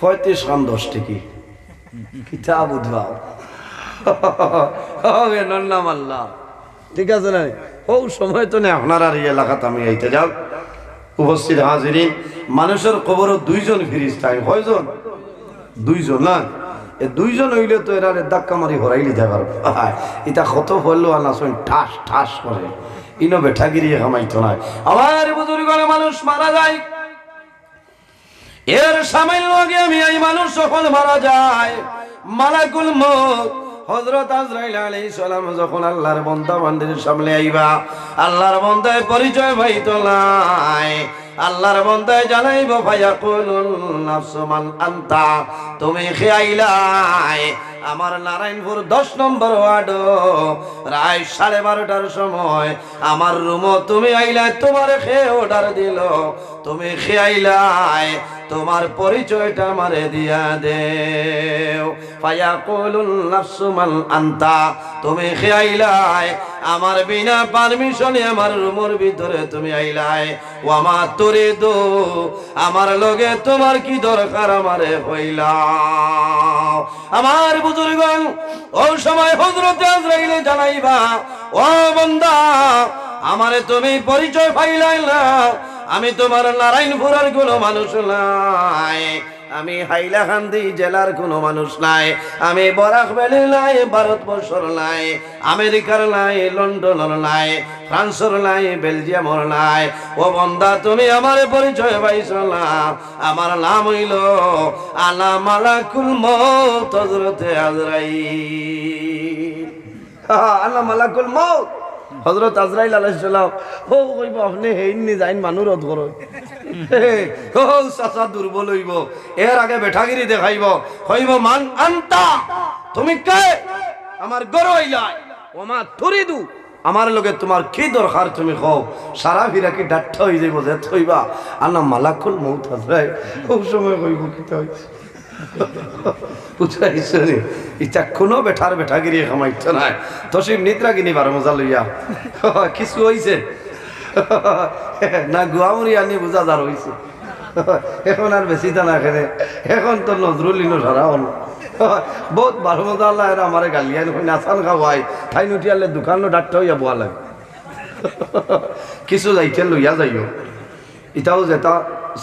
35 খান 10 টাকি কিতাব উদ্ভাব নাম আল্লাহ ঠিক আছে না ও সময় তো নেই আপনার আর এই এলাকাতে আমি আইতে যাও উপস্থিত হাজিরিন মানুষের কবরও 2 জন ফেরেশতা কয়জন 2 জন না এ 2 জন হইলে তো এরা ধাক্কা মারি হরাইলি যাবার এটা কত হলো আল্লাহ শুন ঠাস ঠাস করে ইনো বেঠাগিরি হামাইতো না আমার বুজুর্গরা মানুষ মারা যায় এর সামান্য আগে আমি এই মানুষ যখন মারা যায় মালাকুল মউত হযরত আজরাইল আলাইহিস সালাম যখন আল্লাহর বান্দা বান্দির সামনে আইবা আল্লাহর বান্দার পরিচয় পাইতো নাই আল্লাহর বান্দায় জানাইবো ফায়াকুলুন নাফসু মান আনতা তুমি কে আইলাই আমার নারায়ণপুর 10 নম্বর ওয়ার্ড রাত 12:30টার সময় আমার রুমও তুমি আইলা তোমার কে অর্ডার দিল তুমি কে আইলাই তোমার পরিচয়টা আমারে দিয়া দেও ফায়াকুলুন নাফসু মান আনতা তুমি কে আইলাই আমার বিনা পারমিশনে আমার রুমের ভিতরে তুমি আইলাই ওয়ামা তুরিদু আমার লগে তোমার কি দরকার আমারে কইলাও আমার বুজুর্গণ ও সময় হযরত আজরাইল জানাইবা ও বান্দা আমারে তুমি পরিচয় পাইলাই না আমি তোমার নারায়ণপুরের কোনো মানুষ নাই আমি হাইলাকান্দি জেলার কোনো মানুষ নাই, আমি বরাক ভ্যালি নাই, ভারতবর্ষর নাই, আমেরিকার নাই, লন্ডনের নাই, ফ্রান্সের নাই, বেলজিয়ামর নাই। ও বন্দা তুমি আমার পরিচয় পাইছো না। আমার নাম হইল আনা মালাকুল মউত হযরতে আজরাইল। আনা মালাকুল মউত হযরত আজরাইল আলাইহিস সালাম। ও কইব আপনি হেইনি যাইন মানুষ রদ করো, ও চাচা দুর্বল হইব, এর আগে বেঠাগিরি দেখাইব, কইব মান আনতা, তুমি কে, আমার গরু হইলাই, ওমা তুরিদু, আমার লগে তোমার কি দরকার তুমি কও। সারা ফিরা কি ডাট্টা হয়ে যাইব যে থইবা আনা মালাকুল মউত আজরাইল। খুব সময় কইব কি হইছে বুঝাইছে নি, ইটা কোনো বেঠার বেঠাগিরি খামাইতো নাই, তসিম নিদ্রা কিনি বারো মজা লইয়া কিছু হইছে না, গুয়ামুরি আনি বুঝা যার হইছে। এখন আর বেশি তা না এখানে, এখন তো নজরুলিনো সারা হল বহুত বারো মজা আল্লাহ এরা আমারে গালিয়ান হই নাচান খাওয়াই, ঠাই নুটিয়ালে দোকানও ডাক্তার হইয়া বোয়া লাগে। কিছু যাইতে লইয়া যাইও, ইটাও যেটা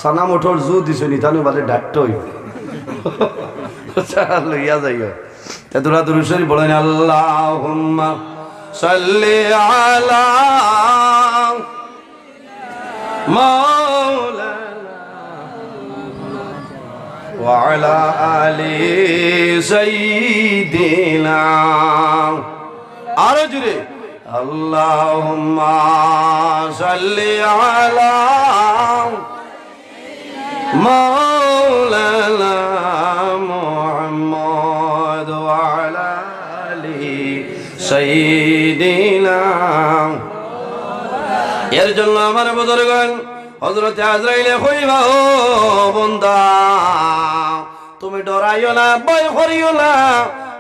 সানা মঠর জু দিছ নিতানো বাদে ডাক্তার হইব লইয়া যাইও। তোরা দুরুশরী বলেন আল্লাহুম্মা সাল্লি আলা মাওলানা ওয়া আলা আলি সাইয়্যিদিনা। আরো জোরে আল্লাহুম্মা সাল্লি আলা মাওলানা মুহাম্মদ ওয়া আলা আলি সাইয়্যিদিনা। এর জন্য আমার বুজুর্গগণ হযরত আজরাইলে কইবা, ও বান্দা তুমি ডরাইও না, ভয় করিও না,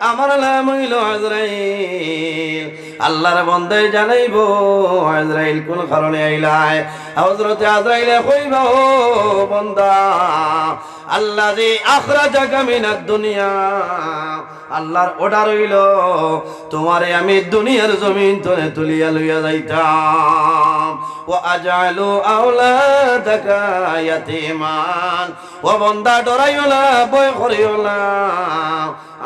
আমার নাম হইল আজরাইল। আল্লাহর বান্দায় জানাইবো আজরাইল কোন কারণে আইলাই। হযরত আজরাইলে কইবা, ও বান্দা আল্লাযী আখরাজাকা মিনাদ দুনিয়া, আল্লাহর অর্ডার হইল তোমারে আমি দুনিয়ার জমিন তলে তুলিয়া লইয়া যাইতাম। ওয়া আজআলু আওলাদাকা ইয়াতীমান, ও বান্দা ডরাইও না, ভয় করিও না,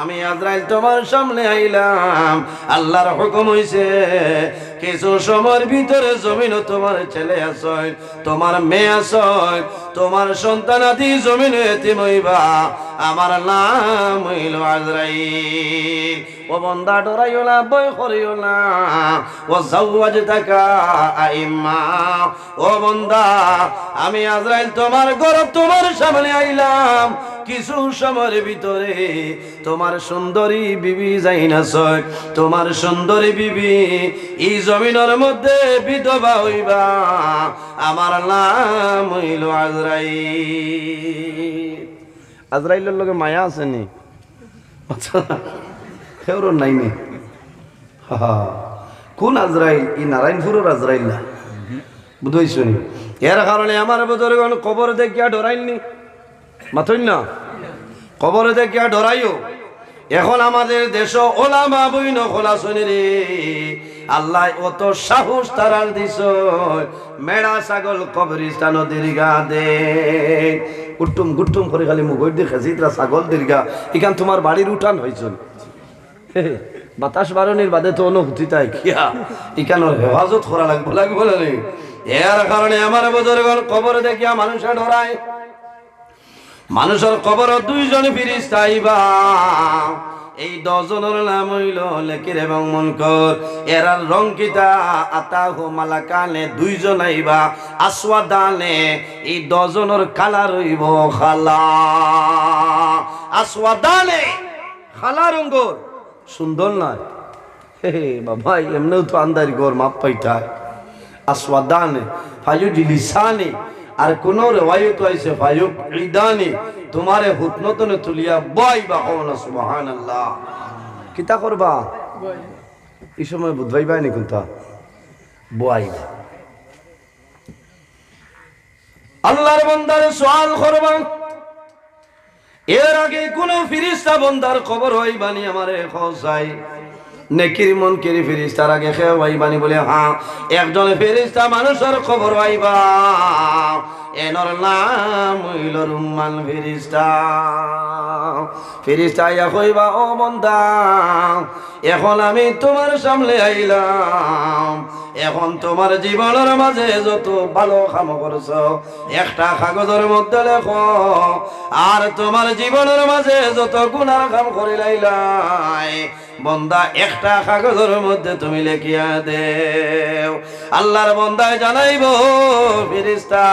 আমি আজরাইল তোমার সামনে আইলাম। আল্লাহর হুকুম হইছে কিছু সময়ের ভিতরে জমিনও তোমার ছেলে আছে, তোমার মেয়ে আছে, তোমার সন্তানাদি জমিনে এতিম হইবা। আমার নাম হইল আজরাইল। ও বান্দা ডরাইও না, ভয় করিও না। ও যাওয়াজতাকা আইম্মা, ও বান্দা আমি আজরাইল তোমার গরব তোমার সামনে আইলাম। কিছু সময়ের ভিতরে তোমার সুন্দরী বিবি যাইনাছয়, তোমার সুন্দরী বিবি এই জমিনের মধ্যে বিধবা হইবা। আমার নাম হইল আজরাইল। আজরাইলের লগে মায়া আছে নি? আচ্ছা কেউর নাইনি। কোন আজরাইল? ই নারায়ণপুরের আজরাইল না, বুঝাইছ নি? এর কারণে আমার বুজুর্গগণ কবর দেখিয়া ডরাইলনি, মাথইন না, কবর দেখিয়া ডরাইও। এখন আমাদের দেশ ওলামা বইন খোলা শুনি রে, আল্লাহ অত সাহস তারার দিছ, মেড়া ছাগল কবরিস্তান দীর্ঘা দে গুট্টুম গুট্টুম করে খালি মুগর দিয়ে খেসিতরা ছাগল দীর্ঘা। এখান তোমার বাড়ির উঠান হয়েছিল, বাতাস বারণের বাদে তো অনুভূতি তাই কিয়া এখানে হেফাজত করা লাগবো লাগবো না। এর কারণে আমার বুজুর্গগণ কবর দেখিয়া মানুষে ডরায়। মানুষের কবর দুইজন ফেরেশতা আইবা, এই 10 জনের নাম হইল নেকির এবং মুনকার। এরার রং কিতা আতাহু মালাকানে, 2 জন আইবা আসওয়াদানে, এই 10 জনের কালার হইব খালা। আসওয়াদানে খালা রঙর সুন্দর নয়, হে বাবা এমনিও তো আন্দারি গোর মাপ পাইতা। আসওয়াদানে ফায়ু দিলিসানে, আর কোন রেওয়ায়ত আইছে ফায়ু ইদানি, তোমারে হুতনতনে তুলিয়া বাইবা কওনা সুবহানাল্লাহ। কিতা করবা এই সময় বুঝাইবা নি কোনটা বাইবা। আল্লাহর বান্দারে সওয়াল করবা, এর আগে কোন ফেরেশতা বান্দার খবর হইবানি আমারে খোঁজাই। নেকির মুনকির ফেরেশতার আগে খেয়ে হইবানি বলে হ্যাঁ, একজন ফেরেশতা মানুষের খবর হইবা। এনর নাম হইল রুম্মান ফেরেশতা। ফেরেশতা ইয়া কইবা ও বান্দা এখন আমি তোমার সামনে আইলাম, এখন তোমার জীবনের মাঝে যত ভালো কাম করছো একটা কাগজের মধ্যে লেখো, আর তোমার জীবনের মাঝে যত গুনাহ কাম করিলাইলাই বন্দা একটা কাগজের মধ্যে তুমি লিখিয়া দেও। আল্লাহর বন্দায় জানাইব ফেরেশতা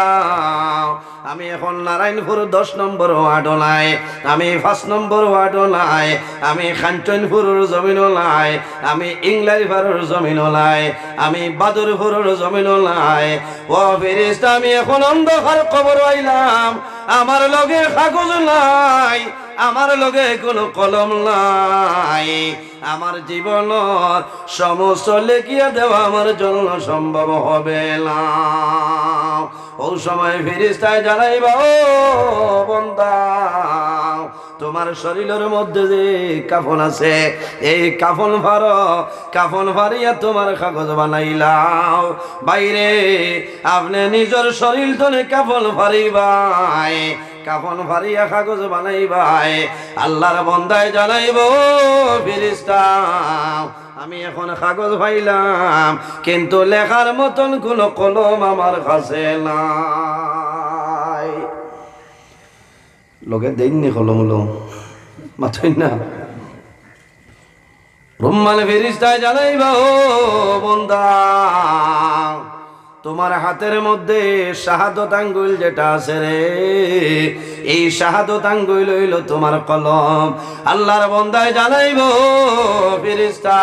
আমি এখন নারায়ণপুর 10 নম্বর ওয়ার্ডও নাই, আমি 5 নম্বর ওয়ার্ডও নাই, আমি খানচনপুরের জমিনও নাই, আমি ইংলাইপাড়ার জমিনও নাই, আমি বাদুরপুরের জমিনও নাই। ও ফেরেশতা আমি এখন অন্ধকার কবর আইলাম, আমার লগে কাগজ নাই, আমার লগে কোনো কলম নাই, আমার জীবনের সমস্ত লিখিয়া দেওয়া আমার জন্য সম্ভব হবে না। ওই সময় ফেরেশতায় জানাইবা ও বান্দা তোমার শরীরের মধ্যে যে কাফন আছে এই কাফন ফাড়ো, কাফন ফাড়িয়া তোমার কাগজ বানাইলাও। বাইরে আপনি নিজের শরীর ধরে কাফন ফাড়িবাই, কাফন ফাড়িয়া কাগজ বানাইবাই। আল্লাহর বন্দায় জানাইব ফেরেশতা আমি এখন কাগজ পাইলাম কিন্তু লেখার মতন কোনো কলম আমার কাছে নাই। লোকে দেননি কলম হলো মাথায় না। রুম্মান ফেরেশতায় জানাইবা ও বান্দা তোমার হাতের মধ্যে শাহাদত আঙ্গুল যেটা আছে রে এই শাহাদত আঙ্গুল হইল তোমার কলম। আল্লাহর বন্দায় জানাইব ফেরেশতা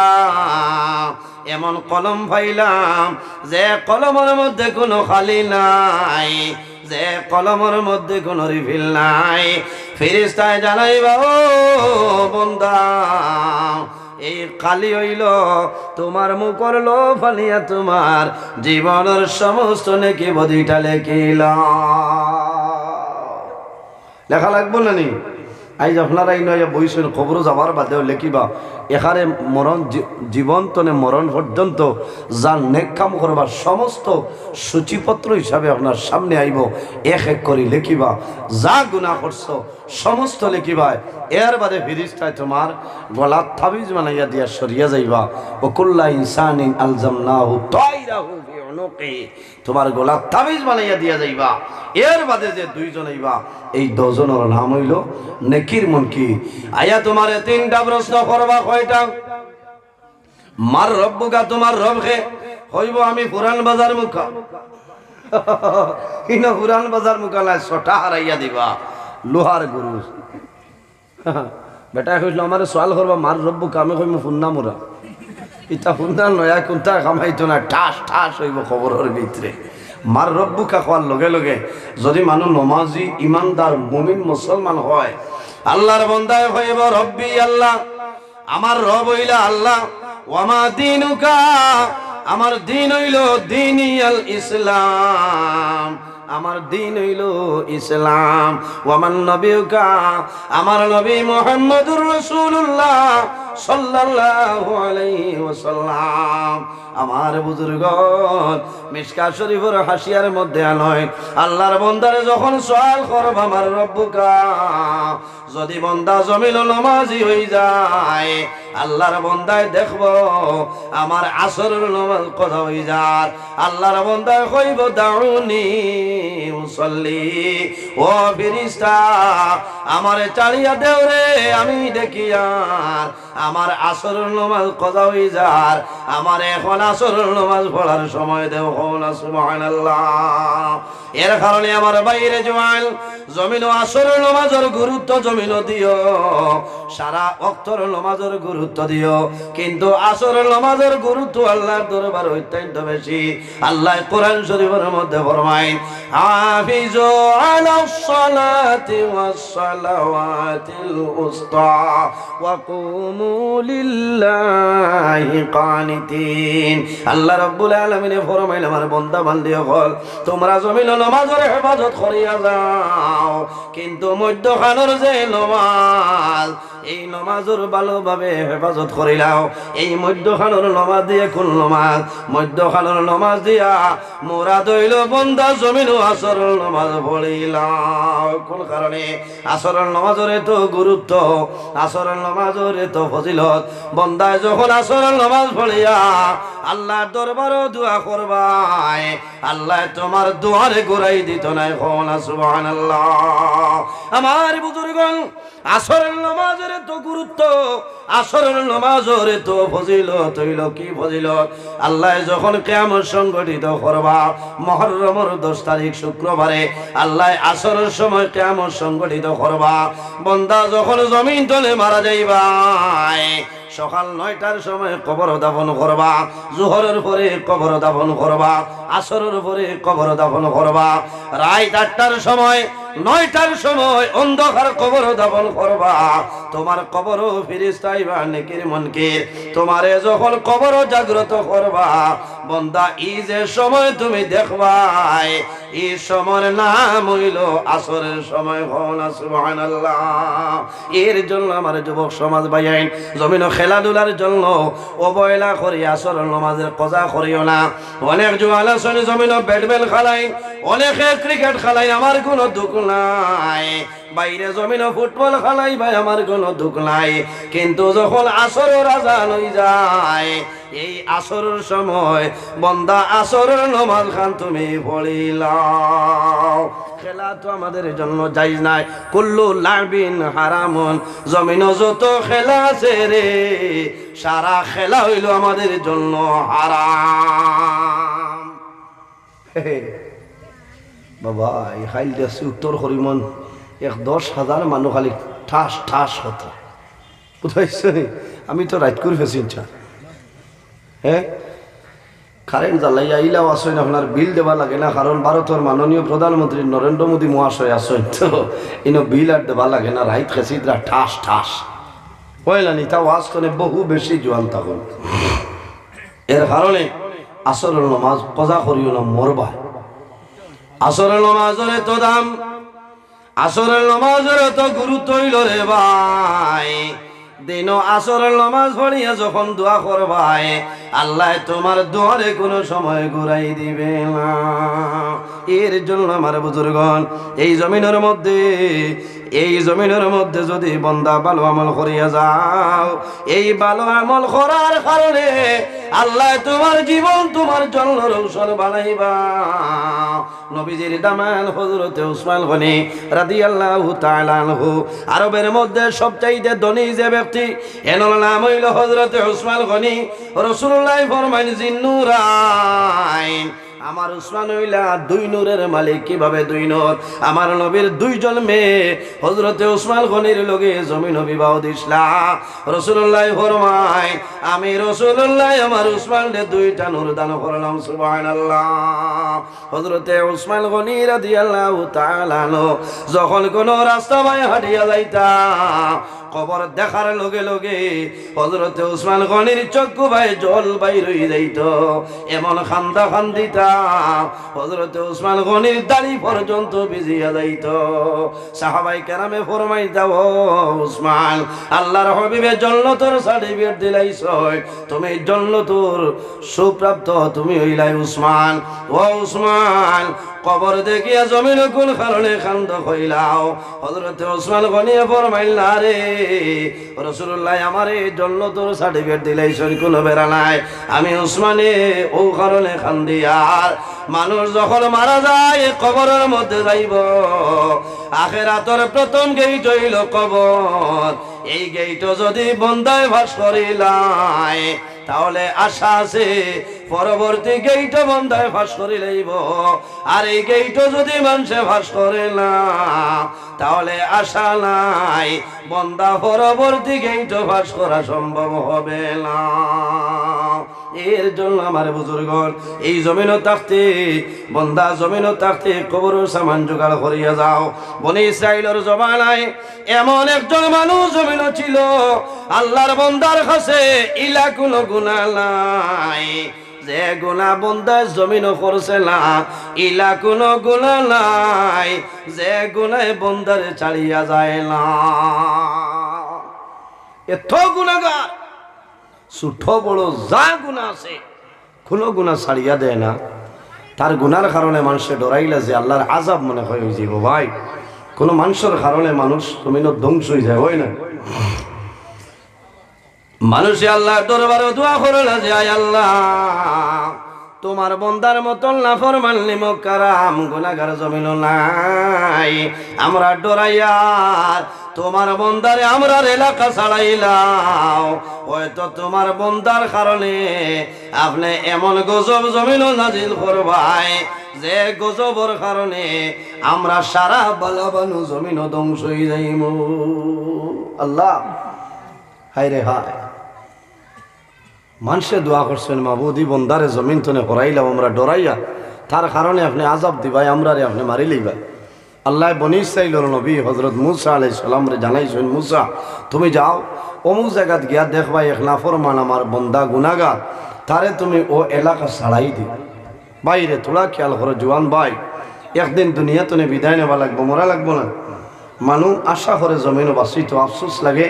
এমন কলম পাইলাম যে কলমের মধ্যে কোনো খালি নাই, যে কলমের মধ্যে কোনো রিফিল নাই। ফেরেশতায় জানাইবা ও বান্দা এই খালি হইল তোমার মুখর লো ফালিয়া তোমার জীবনের সমস্ত নেকি বদিটা লেখিলাম। লেখা লাগবো না নি? আইজ আপনারা এই নয় বইছেন খবর যাবার বাদেও লেখিবা এখানে মরণ জীবন তনে মরণ পর্যন্ত যার নেক কাম করবার সমস্ত সূচিপত্র হিসাবে আপনার সামনে আইব, এক এক করে লেখিবা। যা গুনাহ করছো সমস্ত লেখিবা। এর বাদে ফেরেশতায় তোমার গলা তাবিজ বানাইয়া দিয়া সরিয়া যাইবা। ওকুল্লা ইনসানিন আলজামনাহু তাইরাহু ফি উনুকি তোমার গলা তাবিজ বানাইয়া দিয়া যাইবা। এর বাদে যে দুইজন আইবা এই দুজনের নাম হইল নেকির মুনকির। আয়া তোমারে 3টা প্রশ্ন করবা। কয়টা? মার রব্বুকা তোমার রবকে হইব আমি পুরান বাজার মুখা ইনো পুরান বাজার মুখা লাই 6টা হারাইয়া দিবা লোহার গুরু বেটা কইল আমারে সওয়াল করবা মার রব্বুকা আমি কইম ফুন্না মোরা ইটা ফুন্না নয়া কোনটা কামাইতো না ঠাস ঠাস হইব খবরের ভিতরে। মার রব্বুকা কোয়ার লগে লগে যদি মানুষ নমাজি ইমানদার মুমিন মুসলমান হয় আল্লাহর বান্দায় হইব রব্বি আল্লাহ আমার রব হইলা আল্লাহ। ওয়ামা দিনুকা আমার দিন হইল দিনিয়াল ইসলাম, আমার দিন হইল ইসলাম। ওয়ামান নবিয়ুকা আমার নবী মুহাম্মদুর রাসূলুল্লাহ সাল্লাল্লাহু আলাইহি ওয়াসাল্লাম। আমার বুজুর্গণ মিশকাত শরীফের হাসিয়ার মধ্যে আনয় আল্লাহর বান্দারে যখন সওয়াল করব আমার রব্বুকা যদি বান্দা জমিল নামাজি হই যায় আল্লাহর বান্দায় দেখব আমার আসরের নামাজ কথা হই যায়। আল্লাহর বান্দায় কইব দাউনি উসাল্লি ও ফেরেশতা আমারে চালিয়া দেও রে আমি দেখি আর আমার আসরের নামাজ কথা হই যায়, আমার এখন আসরের নামাজ পড়ার সময় দেও। কওলা সুবহানাল্লাহ। এর কারণে আমার বাইরে জওয়াল জমিন আসরের নামাজের গুরুত্ব জমিন দিও, সারা ওয়াক্তের নামাজের গুরুত্ব দিও, কিন্তু আসরের নামাজের গুরুত্ব আল্লাহর দরবার অত্যন্ত বেশি। আল্লাহ কোরআন শরীফের মধ্যে ফরমায় হাফিজু আলাস সালাতি ওয়াস সালাওয়াতিল উসতা ওয়া কুমু লিল্লাহি কানিতিন। আল্লাহ রাব্বুল আলামিন ফরমাইল আমার বান্দা বান্দি হল তোমরা জমিন নামাজের হেফাজত করিয়া যাও, কিন্তু মধ্যখানের যে নামাজ এই নমাজের ভালোভাবে হেফাজত করিলাও। এই মধ্যখানোর নমাজ দিয়ে কোন নমাজ? মধ্যখানোর নমাজ দিয়া মোরা দইল বন্দা জমিন আসরের নমাজ পড়িলাম। কোন কারণে? আসরের নমাজের এত গুরুত্ব, আসরের নমাজের এত ফজিলত। বন্দায় যখন আসরের নমাজ পড়িয়া আল্লাহর দরবারও দোয়া করবাই, আল্লাহ তোমার দুয়ারে ঘুরাই দিত নাই। সুবহানাল্লাহ। আমার বুজুর্গণ, আসরের নামাজের তো গুরুত্ব, আসরের নামাজের তো ফজিলত হইল কি ফজিলত। আল্লাহ যখন কিয়ামত সংগঠিত করবা, মুহররমের 10 তারিখ শুক্রবারে আল্লাহ আসরের সময় কিয়ামত সংগঠিত করবা। বান্দা যখন জমিন তলে মারা যাইবা, সকাল 9টার সময় কবর দাফন করবা, জোহরের পরে কবর দাফন করবা, আসরের পরে কবর দাফন করবা, রাত 8টার সময় 9টার সময় অন্ধকার কবর দাফন করবা। তোমার কবর ফেরেশতা আইবা নেকির মুনকির তোমারে যখন কবর জাগ্রত করবা, বান্দা এই যে সময় তুমি দেখবাই, এই সময়ের নাম হইল আসরের সময়। সুবহানাল্লাহ। এর জন্য আমার যুবক সমাজ ভাইয়াইন, জমিন খেলাধুলার জন্য অবহেলা করি আসরের নামাজের কজা করিও না। অনেক জুয়াল আসলে জমিন ব্যাটবল খেলাই, অনেকে ক্রিকেট খেলাই, আমার কোনো দুঃখ নাই। বাইরে জমিন ফুটবল খেলাই ভাই, আমার কোনো দুঃখ নাই। কিন্তু যখন আসরের আজান হয়ে যায়, এই আসরের সময় বন্দা আসরের নামাজ খান তুমি পড়িলাও। খেলা তো আমাদের জন্য জায়েজ নাই। কুল্লু লাবিন হারামুন, জমিন যত খেলা আছে রে, সারা খেলা হইল আমাদের জন্য হারাম। বাবা এই খাইল দেশে উত্তর হরিমন 10,000 মানুষ খালি ঠাস ঠাস কথা বুঝাইছে। আমি তো রাইট করে ফেছি। হ্যাঁ, কারেন্ট জ্বালাই আইলাও আসেন, আপনার বিল দেওয়া লাগে না, কারণ ভারতের মাননীয় প্রধানমন্ত্রী নরেন্দ্র মোদী মহাশয় আসেন, তো ইনো বিল আর দেওয়া লাগে না। রাইট খেসিদরা ঠাস ঠাস হইলানি, তা ওয়াজ করে বহু বেশি জোয়ান তখন। এর কারণে আসরের নামাজ কজা করিও না, মরবা। আসরের নামাজের এত দাম, আসরের নামাজের এত গুরুত্ব হইল রে ভাই। দিন আসরের নামাজ পড়িয়া যখন দোয়া করবাই, আল্লাহ তোমার দুয়ারে কোনো সময় ঘুরাই দিবে না। এর জন্য আমার বুজুর্গণ, এই জমিনের মধ্যে যদি বন্দা ভালো আমল করিয়া যাও, এই ভালো আমল করার কারণে আল্লাহ তোমার জীবন তোমার জন্য রৌশন বানাইবা। নবীজির দামান হযরতে উসমান গনি রাদিয়াল্লাহু তাআলা আনহু, আরবের মধ্যে সবচাইতে ধনী যে ব্যক্তি, এনার নাম হইল হযরতে উসমান গনি। রাসূলুল্লাহ ফরমাইন, জিন্নুরাইন, আমার উসমান হইলা 2 নূরের মালিক। কিভাবে 2 নূর? আমার নবীর 2 জন মেয়ে হযরতে উসমান গনির লগে জমিন বিবাহ দিছলা। রাসূলুল্লাহ ফরমায়, আমি রাসূলুল্লাহ আমার উসমানকে 2টা নূর দান করলাম। সুবহানাল্লাহ। হযরতে উসমান গনি রাদিয়াল্লাহু তাআলা আনহু যখন কোন রাস্তা বাই হাঁটিয়া যাইতা, কবর দেখার লগে লগে হযরতে উসমান গনির চক্ষু ভাই জল বাইর হয়ে যাইত, এমন খান্দা খান্দিতা হযরতে উসমান গনির দাড়ি পর্যন্ত ভিজিয়া যাইত। সাহাবায়ে কেরামে ফরমাইতা, ও উসমান, আল্লাহর হাবিবের জান্নাতের সার্টিফিকেট দিলাইছ, তুমি জান্নাতের সুপ্রাপ্ত, তুমি হইলাই উসমান। ও উসমান, কবর দেখিয়া জমিন কোন কারণে খান্দ হইলাও? হযরতে উসমান গনি ফরমাইলা, রে রাসূলুল্লাহ আমারে জান্নাতের সার্টিফিকেট দিলাইছেন, কোনো বেরা নাই। আমি উসমানে ও কারণে খান্দি। আর মানুষ যখন মারা যায় কবরের মধ্যে যাইব, আখিরাতের প্রথম গেট হইল কবর। এই গেট যদি বন্দায় ভাস করিলাই, তাহলে আশা আছে পরবর্তী গেট বন্দায় ফাঁস করে লইব। আর এই গেট যদি মানুষে ফাঁস করে না, তাহলে আশা নাই বন্দা পরবর্তী গেট ফাঁস করা সম্ভব হবে না। এর জন্য আমার বুজুর্গণ, এই জমিনও থাকতে বন্দা জমিনও থাকতে কবরের সামান জোগাড় করিয়া যাও। বনি ইসরাইলের জমানায় এমন একজন মানুষ জমিনও ছিল, আল্লাহর বন্দার কাছে ইলা কোনো গুনাহ নাই, যে গুনাহ বন্দা জমিনও করছে না, ইলা কোনো গুনাহ নাই, যে গুনাহ বন্দারে ছাড়িয়া যায় না। এত গুনাহগার, ছোট বড় যা গুনাহ আছে কোনো গুনাহ ছাড়িয়া দেয় না। তার গুনার কারণে মানুষে ডরাইলা যে আল্লাহর আযাব মনে হয় হয়ে যাব। ভাই, কোনো মানুষের কারণে মানুষ তুমি ধ্বংস হয়ে যায়, হয় না? মানুষে আল্লাহর দরবারে দোয়া করে না যে আয় আল্লাহ, তোমার বন্দার মতন নাফরমান নিমক্কারাম গুনাহগার জমিন নাই, আমরা ডরাইয়া তোমার বন্দারে আমরার এলাকা ছাড়াইলাও। হয়তো তোমার বন্দার কারণে আপনি এমন গজব জমিন নাজিল করবাই যে গজবর কারণে আমরা সারা বালাবানু জমিন ধ্বংস হয়ে যাইব। আল্লাহ, হায় রে হায়, মানুষে দোয়া করছেন মাবুদি বন্দারে জমিন তনে হরাইলাম আমরা ডরাইয়া, তার কারণে আপনি আজাব দিবাই, আমরা রে আপনি মারি লইবা। আল্লাহ বনি ইসরাইলের নবী হযরত মূসা আলাইহিস সালাম রে জানাইছেন, মূসা তুমি যাও অমুক জায়গাত গিয়া দেখবা এক নাফরমান আমার বন্দা গুনাহগার, তারে তুমি ও এলাকা ছাড়াই দিও। বাইরে তোলা খেয়াল করো জওয়ান ভাই, একদিন দুনিয়া তনে বিদায় নেওয়া লাগবো, মরা লাগবো না। মানুষ আশা করে জমিনও বাঁচিত, আফসোস লাগে।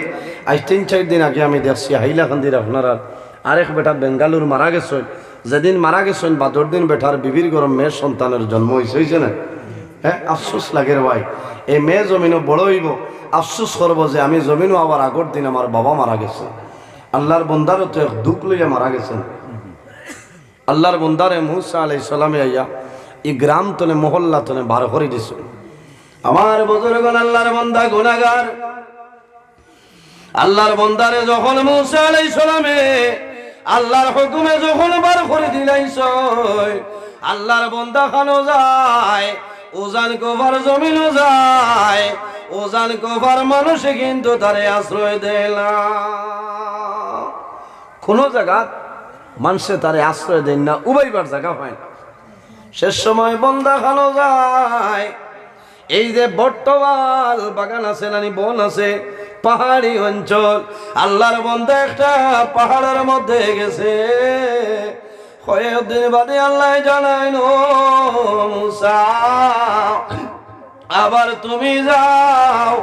আজ 3-4 দিন আগে আমি দেখছি হাইলাকান্দির আপনারা আরেক বেটা বেঙ্গালুর মারা গেছেন। যেদিন মারা গেছেন বাদর দিন বেটার বিবির গরম মেয়ের সন্তানের জন্ম হয়েছে না। হ্যাঁ, আফসোস লাগে রে ভাই। এই মেয়ে জমিনও বড় হইব, আফসোস করবো যে আমি জমিনও আবার আগর দিন আমার বাবা মারা গেছে। আল্লাহর বন্দারও তো এক দুঃখ লইয়া মারা গেছেন। আল্লাহর বন্দারে মূসা আলাইহিস সালামে আইয়া এই গ্রাম তনে মহল্লা তনে বার করে দিছে। আমার বুজুর্গণ, আল্লাহর বন্দা গুনাহগার, আল্লাহর বন্দারে যখন মূসা আলাইহিস সালামে আল্লাহর হুকুমে যখন বার করে দিলাইছ, আল্লাহর বন্দা খানো যায়, ওজান কোভার জমিনও যায়, ওজান কোভার মানুষে কিন্তু তারে আশ্রয় দেয় না। কোনো জায়গা মানুষে তারে আশ্রয় দেন না, উবাইবার জায়গা হয় না। শেষ সময় বন্দা খানো যায়, এই যে বট্টওয়াল বাগান আছে নানি বন আছে, পাহাড়ি অঞ্চল, আল্লাহর বন্দা একটা পাহাড়ের মধ্যে গেছে। কয়েকদিন বাদে আল্লাহ জানাইন, ও মূসা আবার তুমি যাও,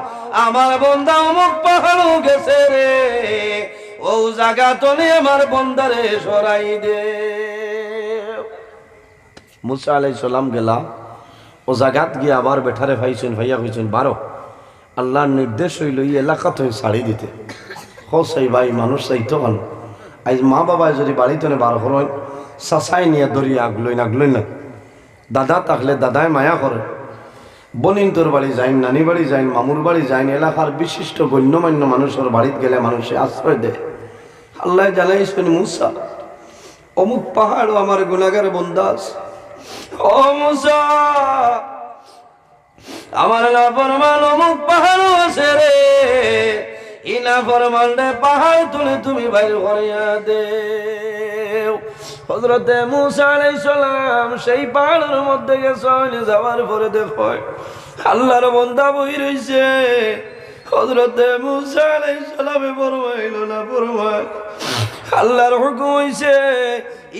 আমার বন্দা অমুক পাহাড়ও গেছে রে, ও জায়গা তলে আমার বন্দারে সরাই দে। মূসা আলাইহিস সালাম গেলা, ও জায়গাত গিয়ে আবার বেঠারে ভাইছেন, ভাইয়া হয়েছেন 12। আল্লাহর নির্দেশ হইল এই এলাকা তুমি ছাড়ি দিতে। হসাই ভাই, মানুষ চাইতো কেন? আজ মা বাবায় যদি বাড়িতে বার করেন, চাচাই নিয়ে দরিয়া আগলই না, দাদা থাকলে দাদায় মায়া করে, বনিন তোর বাড়ি যাইন, নানি বাড়ি যাইন, মামুর বাড়ি যাইন, এলাকার বিশিষ্ট গণ্যমান্য মানুষের বাড়িতে গেলে মানুষে আশ্রয় দেয়। আল্লাহ জানাইছেন, মূসা অমুক পাহাড় আমার গুনাহগার বন্দা আছে। ও মূসা, আমার নাফরমান অমুক পাহাড়ও আছে রে, ই নাফরমান রে পাহাড় তুলে তুমি বাইর করিয়া দে। হযরতে মূসা আলাইহিস সালাম সেই পাহাড়ের মধ্যে গেছেন, যাওয়ার পরে দেখো আল্লাহর বান্দা বই রইছে। হযরতে মূসা আলাইহিস সালামে ফরমাইল না, ফরমাই আল্লাহর হুকুম হইছে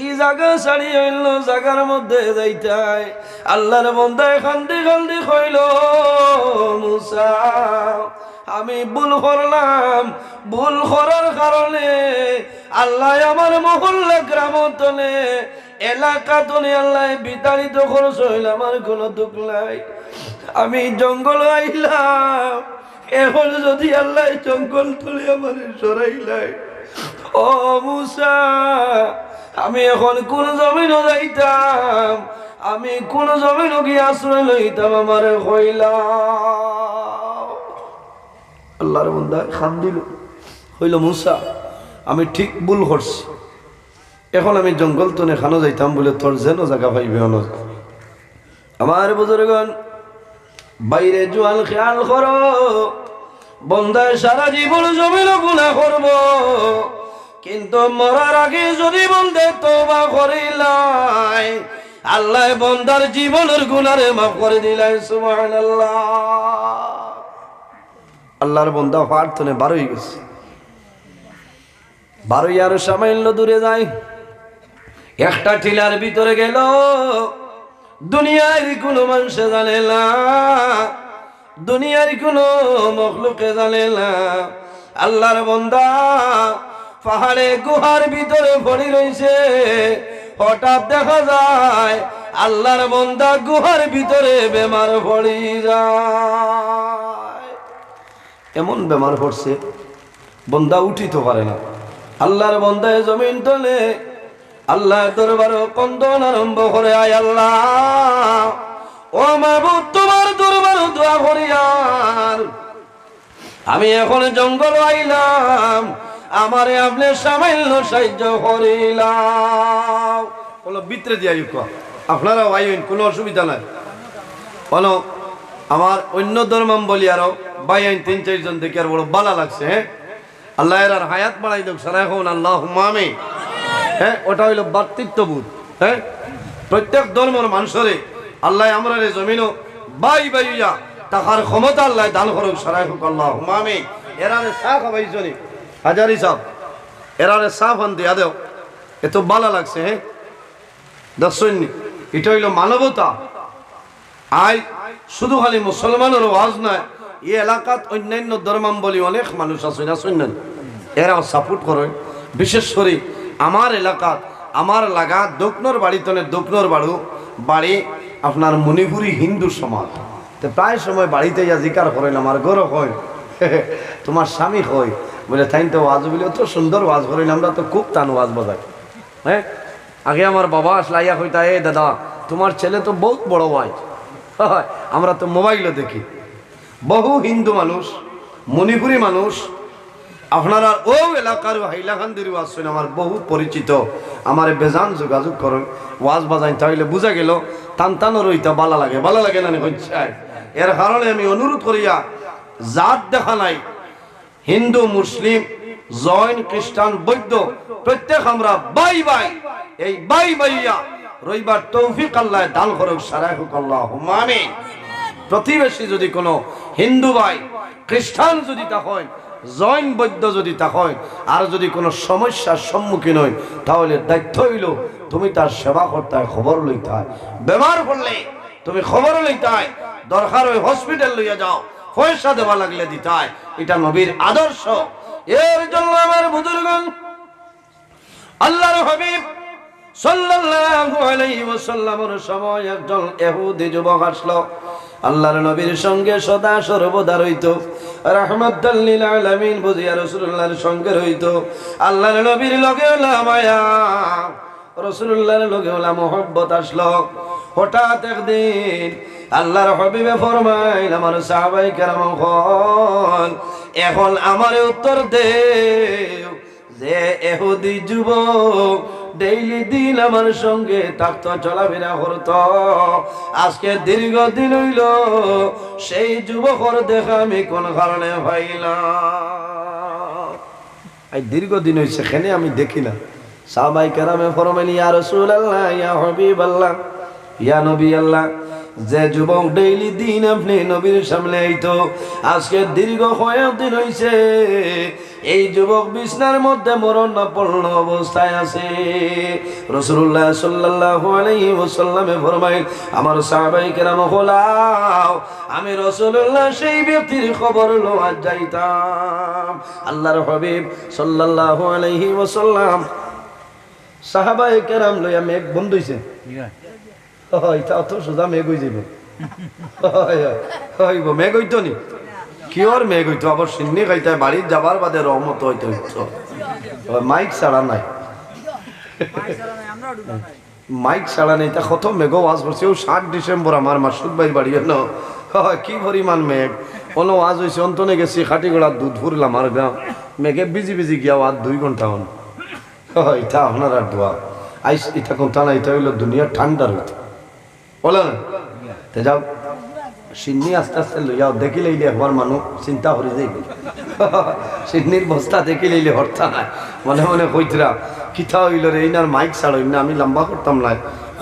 এই জায়গা ছাড়ি হইল জায়গার মধ্যে যাইতাই। আল্লাহর বান্দা কান্দি কান্দি কইল, মূসা আমি ভুল করলাম, ভুল করার কারণে আল্লাহ আমার মহল্লা গ্রাম তলে এলাকা তলে আল্লাহ বিতাড়িত খরচ হইল, আমার কোনো দুঃখ নাই। আমি জঙ্গল আইলাম, এখন যদি আল্লাহ জঙ্গল তুলে আমার সরাইলাই, ও মূসা আমি এখন কোন জমিনও যাইতাম, আমি কোন জমিনও গিয়ে আশ্রয় লইতাম, আমার কইলাম। আল্লাহর বান্দা খান দিল, হইল মূসা আমি ঠিক ভুল করছি, এখন আমি জঙ্গল তনে খানো যাইতাম বলে তোর যেন জায়গা পাইবে। আমার বুজুর্গণ, বাইরে জোয়াল খেয়াল করো, বন্দায় সারা জীবন জমিন গুনাহ করব, কিন্তু মরার আগে যদি বন্দে তওবা করিলাই, আল্লাহ বন্দার জীবনের গুনারে মাফ করে দিলাই। সুবহানাল্লাহ। আল্লাহর বন্দা প্রার্থনে 12 গেছে, 12 আর সামান্য দূরে যায়, একটা টিলার ভিতরে গেল, দুনিয়ার কোনো মানুষ জানে না, দুনিয়ার কোনো মখলুকে জানে না, আল্লাহর বান্দা পাহাড়ে গুহার ভিতরে পড়ে রইছে। হঠাৎ দেখা যায় আল্লাহর বান্দা গুহার ভিতরে বেমার পড়ে যায়। এমন বেমার পড়ছে বান্দা উঠিতে পারে না। আল্লাহর বান্দায় জমিন তলে আল্লাহর দরবারে কন্দন আরম্ভ করে, আয় আল্লাহ, ও মাবুদ, তোমার দরবারে দোয়া করি। আর আমি এখন জঙ্গল আইলাম, আমারে আপনি সামান্য সাহায্য করিলাম। বলো ভিতরে দিয়ে আপনারা আইন, কোনো অসুবিধা নাই। বলো আমার অন্য ধর্মাম বলি আরো ভাই আইন ৩-৪ জন দেখে আর বড় বালা লাগছে। হ্যাঁ, আল্লাহ এর হায়াত বাড়াই দেখ সারা এখন আল্লাহ আমিন। হ্যাঁ, ওটা হইল ভাতৃত্ববোধ। হ্যাঁ, প্রত্যেক ধর্মের মানুষরে আল্লাহ আমরা রে জমিনও বাই বাইয়া তাহার ক্ষমতা আল্লাহ দান করুক সারা হোক আল্লাহ আমিন। এরারে চা খাবাইছনি হাজারি সাহ, এরারে চা ফান দিয়া দেও, এত বালা লাগছে। হ্যাঁ, দর্শন এটা হইল মানবতা। আই শুধু খালি মুসলমানের ওয়াজ নয়, এই এলাকাত অন্যান্য ধর্মাবলী অনেক মানুষ আছে না, শুনলেন, এরাও সাপোর্ট করে। বিশেষ করে আমার এলাকাত আমার লাগা দক্ষিণর বাড়িতনে দক্ষিণর বাড়ি আপনার মণিপুরি হিন্দু সমাজ। তো প্রায় সময় বাড়িতে ইয়া জিকার করেন, আমার গৌরব হয়, তোমার স্বামী হয় বলে তাই তো ওয়াজ বলে অত সুন্দর ওয়াজ করেন, আমরা তো খুব টান ওয়াজ বাজাই। হ্যাঁ, আগে আমার বাবা আসলাইয়া কইতা, এ দাদা তোমার ছেলে তো বহুত বড় ওয়াজ। আমরা তো মোবাইলে দেখি বহু হিন্দু মানুষ, মণিপুরি মানুষ, আপনারা ও এলাকার হাইলাকান্দির ওয়াজ শুনে আমার বহু পরিচিত, আমার বেজান যোগাযোগ করেন, ওয়াজ বাজাই তাহলে বুঝা গেল টানটানো রইতা ভালো লাগে, ভালো লাগে না হচ্ছে। এর কারণে আমি অনুরোধ করিয়া, জাত দেখা নাই, হিন্দু মুসলিম জৈন খ্রিস্টান বৌদ্ধ প্রত্যেক আমরা বাই বাই, এই বাই বাইয়া রইবার তৌফিক আল্লাহ দান করুক সারা হোক আল্লাহ আমিন। প্রতিবেশী যদি কোনো হিন্দু ভাই খ্রিস্টান যদি তা হয়, জৈন বৌদ্ধ যদি তা হয়, আর যদি কোনো সমস্যার সম্মুখীন হয়, তাহলে দায়িত্ব হইল তুমি তার সেবা করতে হয়, খবর লইতে হয়। বেমার পড়লে তুমি খবর লইতে হয়, দরকার হয় হসপিটাল লইয়া যাও, পয়সা দেওয়া লাগলে দিতে হয়। এটা নবীর আদর্শ। এর জন্য আমার বুজুর্গণ, আল্লাহর হাবিব সাল্লাল্লাহু আলাইহি ওয়াসাল্লামের সময় একজন ইহুদি যুবক আসলো, আল্লাহর নবীর সঙ্গে সদা সর্বদা রইতো, রাহমাতাল লিল আলামিন বুঝিয়া রাসূলুল্লাহর সঙ্গে রইতো। আল্লাহর নবীর লগে হলো মায়া, রাসূলুল্লাহর লগে হলো মোহব্বত আসলো। হঠাৎ একদিন আল্লাহর হাবিবে ফরমাইল, আমার সাহাবায়ে কেরাম হল, এখন আমারে উত্তর দেও যে ইহুদি যুবক ডেইলি দিন আমার সঙ্গে থাকতো, চলাফেরা করতো, আজকে দীর্ঘদিন হইল সেই যুবকর দেখা আমি কোন কারণে পাইলাম। এই দীর্ঘদিন হয়েছে সেখানে আমি দেখি না। সাহাবায়ে কেরামে ফরমাইল, ইয়া রাসূলুল্লাহ, ইয়া হাবিবাল্লাহ, ইয়া নবী আল্লাহ, যে যুবক ডেইলি দিন আপনি নবীর সামনে আইতো, আজকে দীর্ঘ কয়েকদিন হইছে এই যুবক বিছনার মধ্যে মরণাপন্ন অবস্থায় আছে। রাসূলুল্লাহ সাল্লাল্লাহু আলাইহি ওয়াসাল্লামে ফরমাইল, আমার সাহাবায়ে কেরাম হলাও, আমি রাসূলুল্লাহ সেই ব্যক্তির খবর লওয়া যাইতাম। আল্লাহর হাবিব সাল্লাল্লাহু আলাইহি ওয়াসাল্লাম সাহাবায়ে কেরাম লইয়া মেঘ বন্ধ হইছে। এটা অত সোজা মেঘ হয়ে যাবে, মেঘ হইতো নি, কি ওর মেঘ হইতো, আবার সিন্নি খাইতে বাড়ির যাবার বাদে রহমত হইতে হইতো। মাইক ছাড়া নাই, মাইক ছাড়া নেই, তা কত মেঘ ওয়াজ করছে। 7 ডিসেম্বর আমার মাসুদ ভাই বাড়ি গেল, কি পরিমাণ মেঘ। কোনো ওয়াজ হয়েছে, অন্তনে গেছি খাটিগড়ার দুধ ফুরলাম, আর মেঘে বিজি বিজি গিয়া ওয়াজ 2 ঘন্টা হন। এটা আপনার আর দোয়া আইস, এটা কোনটা না, এটা হইলো দুনিয়া ঠান্ডার হইতো, বলে না। তে যাও সিন্নি আস্তে আস্তে লইয়াও, দেখি লইলে একবার মানুষ চিন্তা করে যাই, সিন্নির বস্তা দেখি লইলে হরতা নাই, মনে মনে কইতরা কিতা হইল রে, এইনার মাইক ছাড়ই না, আমি লম্বা করতাম না,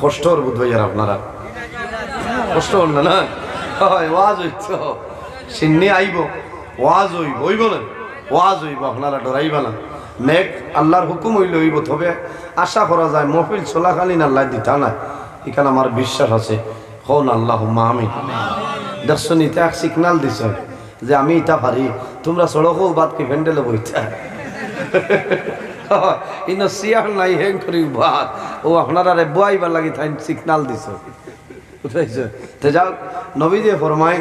কষ্ট হর বোধ হইয়ার, আপনারা কষ্ট হল না না। ওয়াজ হইত, সিন্নি আইব, ওয়াজ হইব, হইব না, ওয়াজ হইব, আপনারা ডরাইবা না। মেঘ আল্লাহর হুকুম হইলে হইব, তবে আশা করা যায় মহফিল চলাকালীন আল্লাহ দিতা না, এখানে আমার বিশ্বাস আছে। হন আল্লাহুম্মা আমিন। দেখছো নিতে এক সিগনাল দিছে, যে আমি ইটা পারি, তোমরা সড়কও বাদ কি প্যান্ডেলে বইতা ইনো সিয়ার নাই হ্যাং করি বাদ ও আপনারা রে বুয়াইবার লাগি তাই সিগনাল দিছ বুঝাইছে। তো যাও নবী দিয়ে ফরমাই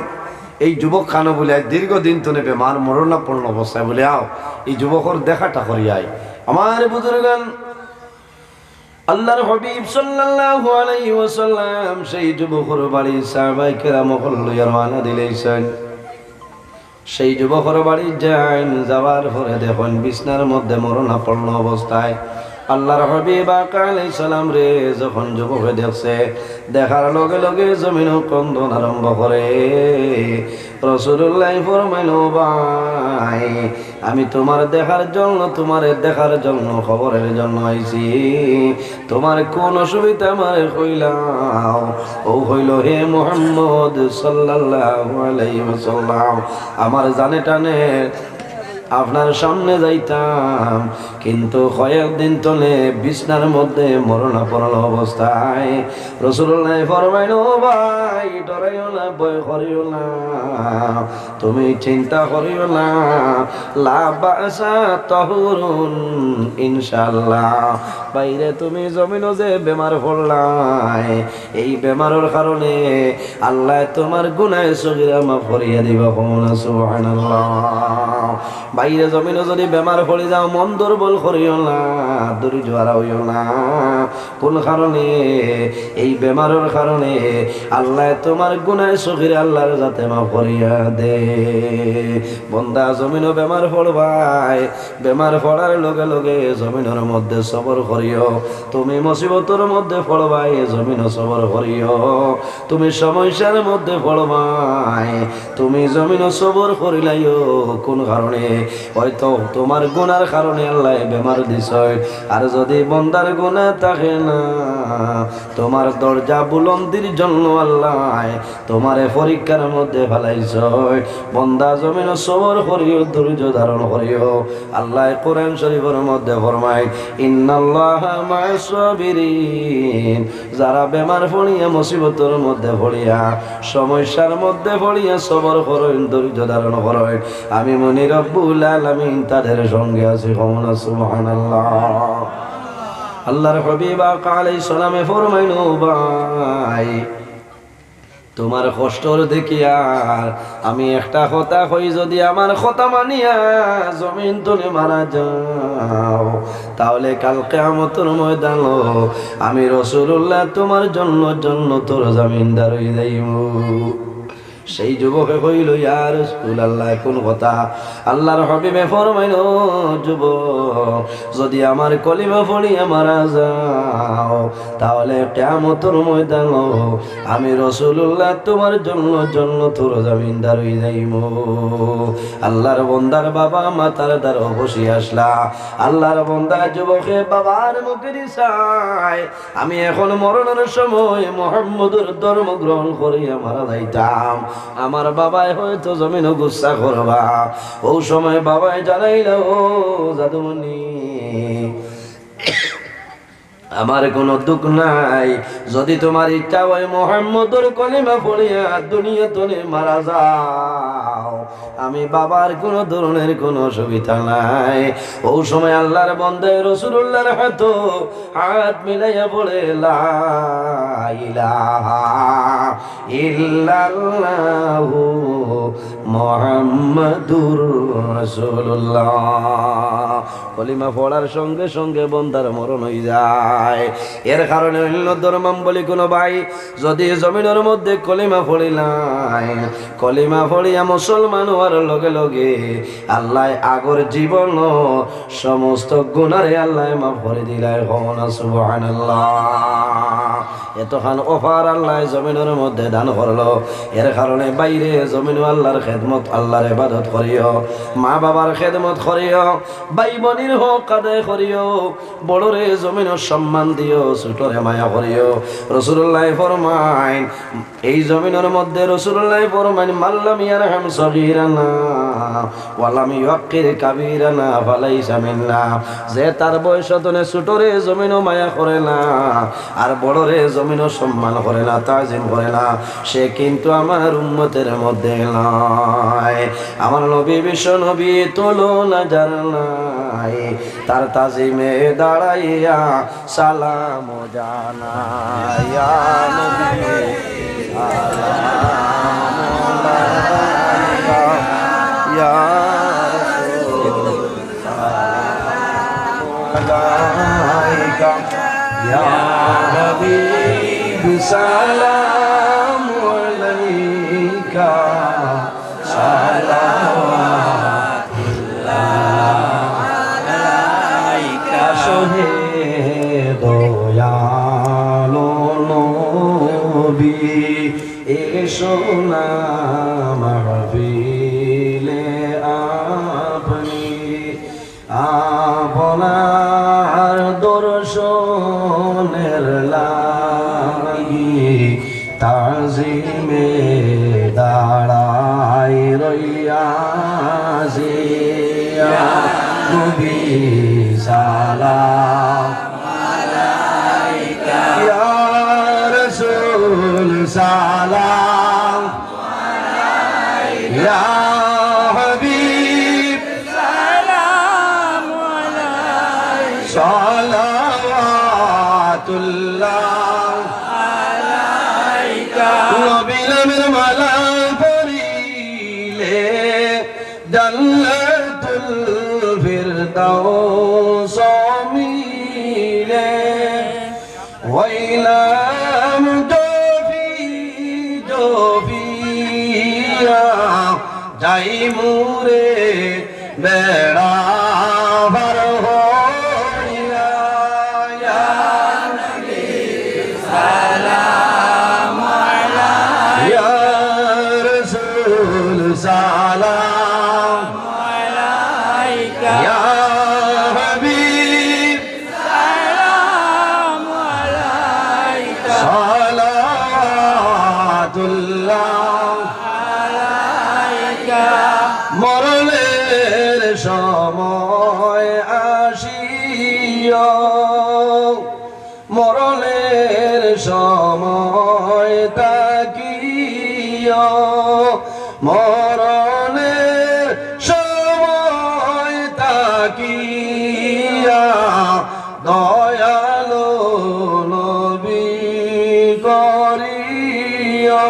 এই যুবক খানো বলে দীর্ঘদিন তো নেবে মার মরণাপন্ন অবস্থায় বলে আও এই যুবকর দেখাটা করিয়াই। আমার বুজুর্গান আল্লাহর হাবিব সাল্লাল্লাহু আলাইহি ওয়াসাল্লাম সেই যুবকর বাড়ি সাহাবায়ে কেরাম লইয়া রওনা দিলেছেন। সেই যুবকর বাড়ি যান, যাওয়ার পরে দেখেন বিছনার মধ্যে মরণাপন্ন অবস্থায়। আল্লাহর হাবিব আলাইহিস সালাম রে যখন যুবকে দেখছে, দেখার লগে লগে জমিন ক্রন্দন আরম্ভ করে। রাসূলুল্লাহ ফরমাইলো ভাই আমি তোমার দেখার জন্য খবরের জন্য আইছি, তোমার কোন অসুবিধা আমারে কইলাও। ও হইল হে মুহাম্মদ সাল্লাল্লাহু আলাইহি ওয়াসাল্লাম, আমার জানে টানে আপনার সামনে যাইতাম, কিন্তু কয়েকদিন তলে বিছনার মধ্যে মরণাপন্ন অবস্থায়। রাসূলুল্লাহ ফরমাইলো ভাই ডরাইও না, ভয় করিও না, তুমি চিন্তা করিও না, লা বাসা তাহুরুন ইনশাআল্লাহ। বাইরে তুমি জমিনও যে বেমার পড়লাই, এই বেমারের কারণে আল্লাহ তোমার গুনাহ সগীরা মাফ করিয়া দিবা। সুবহানাল্লাহ। বাইরে জমিনে যদি বেমার পড়ে যাও মন দুর্বল করিও না, ধৈর্য হারাইও না। কোন কারণে? এই বেমারের কারণে আল্লাহ তোমার গুনাহ সগীরা আল্লাহর যাতে মাফ করিয়া দে। বন্দা জমিনও বেমার পড়বাই, বেমার পড়ার লগে লগে জমিনের মধ্যে সবর করিও। তুমি মুসিবতের মধ্যে পড়বাই, জমিনও সবর করিও। তুমি সমস্যার মধ্যে পড়বাই, তুমি জমিনও সবর করিলাইও। কোন কারণে? হয়তো তোমার গুনার কারণে আল্লাহ বেমার দিছয়। আর যদি বন্দার গুনাহ থাকে না, তোমার দরজা বুলন্দির জন্য আল্লাহ তোমারে পরীক্ষার মধ্যে ফেলাইছয়। বন্দা জমিন সবর করিও, ধৈর্য ধারণ করিও। আল্লাহ কোরআন শরীফের মধ্যে ফরমায় ইন্নাল্লাহা মা'আস সাবিরিন, যারা বেমার পড়িয়া মুসিবতের মধ্যে পড়িয়া সমস্যার মধ্যে পড়িয়া সবর করেন, ধৈর্য ধারণ করেন, আমি মনি রব্বুল আলামিন তাদের সঙ্গে আছি। সুবহানাল্লাহ। আল্লাহর হাবিব আলাইহিস সালামে ফরমাইলো ভাই তোমার কষ্টর দেখিয়া আমি একটা কথা কই, যদি আমার কথা মানিয়া জমিন তলে মারা যাও, তাহলে কাল কিয়ামতের ময়দানে আমি রাসূলুল্লাহ তোমার জন্য তোর জামিনদার হয়ে যাইব। সেই যুবকে কইল ইয়া রাসূলুল্লাহ কোন কথা? আল্লাহর হাবিবে ফরমাইল যুবক যদি আমার কলিমা পড়িয়া মারা যাও, তাহলে কিয়ামতের ময়দানে আমি রাসূলুল্লাহ তোমার জন্য তোর জামিনদার হয়ে যাইব। আল্লাহর বান্দার বাবা মাতার দ্বার বসে আসলা। আল্লাহর বান্দা যুবকে বাবার মুখে দিছায় আমি এখন মরণের সময় মুহাম্মদের ধর্ম গ্রহণ করিয়া মারা যাইতাম, আমার বাবাই হয়তো জমিন গুচ্ছা করবা। ও সময় বাবাই জানাইল ও জাদুমণি আমার কোনো দুঃখ নাই, যদি তোমার ইচ্ছা হয় মুহাম্মদের কলিমা পড়িয়া দুনিয়া তলে মারা যাও, আমি বাবার কোনো ধরনের কোনো অসুবিধা নাই। ও সময় আল্লাহর বান্দা রাসূলুল্লাহর হাত মিলাইয়া বলে লা ইলাহা ইল্লাল্লাহু মুহাম্মাদুর রাসূলুল্লাহ। কলিমা পড়ার সঙ্গে সঙ্গে বান্দার মরণ হয়ে যায়। এর কারণে অন্য ধর্মাবলী কোনো ভাই যদি জমিনের মধ্যে কলিমা পড়িলাই, কলিমা পড়িয়া মুসলমান হওয়ার লগে লগে আল্লাহ আগর জীবন সমস্ত গুনারে আল্লাহ মাফ করে দিলাই। সুবহানাল্লাহ। এতখান অফার আল্লাহ জমিনের মধ্যে দান করলো। এর কারণে বাইরে জমিন আল্লাহর খেদমত, আল্লাহর ইবাদত করিও, মা বাবার খেদমত করিও, ভাই বোন কুরবানির হক আদায় করিও বড়রে জমিনের সম্মান দিও ছোটরে মায়া করিও রাসূলুল্লাহ ফরমাইন এই জমিনের মধ্যে রাসূলুল্লাহ ফরমাইন মাল্লাম ইয়ারহাম সগীরানা ওয়ালাম ইউকির কাবীরানা ফালাইসা মিন্না যে তার বয়স তনে ছোটরে জমিনও মায়া করে না আর বড়রে জমিনও সম্মান করে না তাজিম করে না সে কিন্তু আমার উম্মতের মধ্যে নয় আমার নবী বিশ্ব নবী তুলনা যার নাই তার তাজিমে দাঁড়াইয়া সালাম জানাইয়া নবী সালাম আলাইকা ইয়া রাসূল সালাম আলাইকা ইয়া হাবিব সালাম আলাইকা সোহে দয়ালো নবী এসো না মাহফিলে আপনি আপনার দর্শনের লাগি তাজিমে দাঁড়াই রইয়াছি নবী সালাম আলাইকা ইয়া রাসূল সালাম আলাইকা ইয়া হাবিব সালাম আলাইকা সালাওয়াতুল্লাহ আলাইকা নবী নামের মালা পড়িলে জান্নাতুল ফিরদাউস মিলে ওয়াইলাম জফিয়া যাই মুরে বেড়া ভার হইয়া ইয়া নবী সালাম আলাইকা ইয়া রাসূল সালাম আলাইকা ইয়া হাবিব সালাম আলাইকা সালাওয়াতুল্লাহ আলাইকা মরণের সময় আসিয়া মরণের সময় তাকিয়া মরণের সময় তাকিয়া দয়ালো নবী করিয়া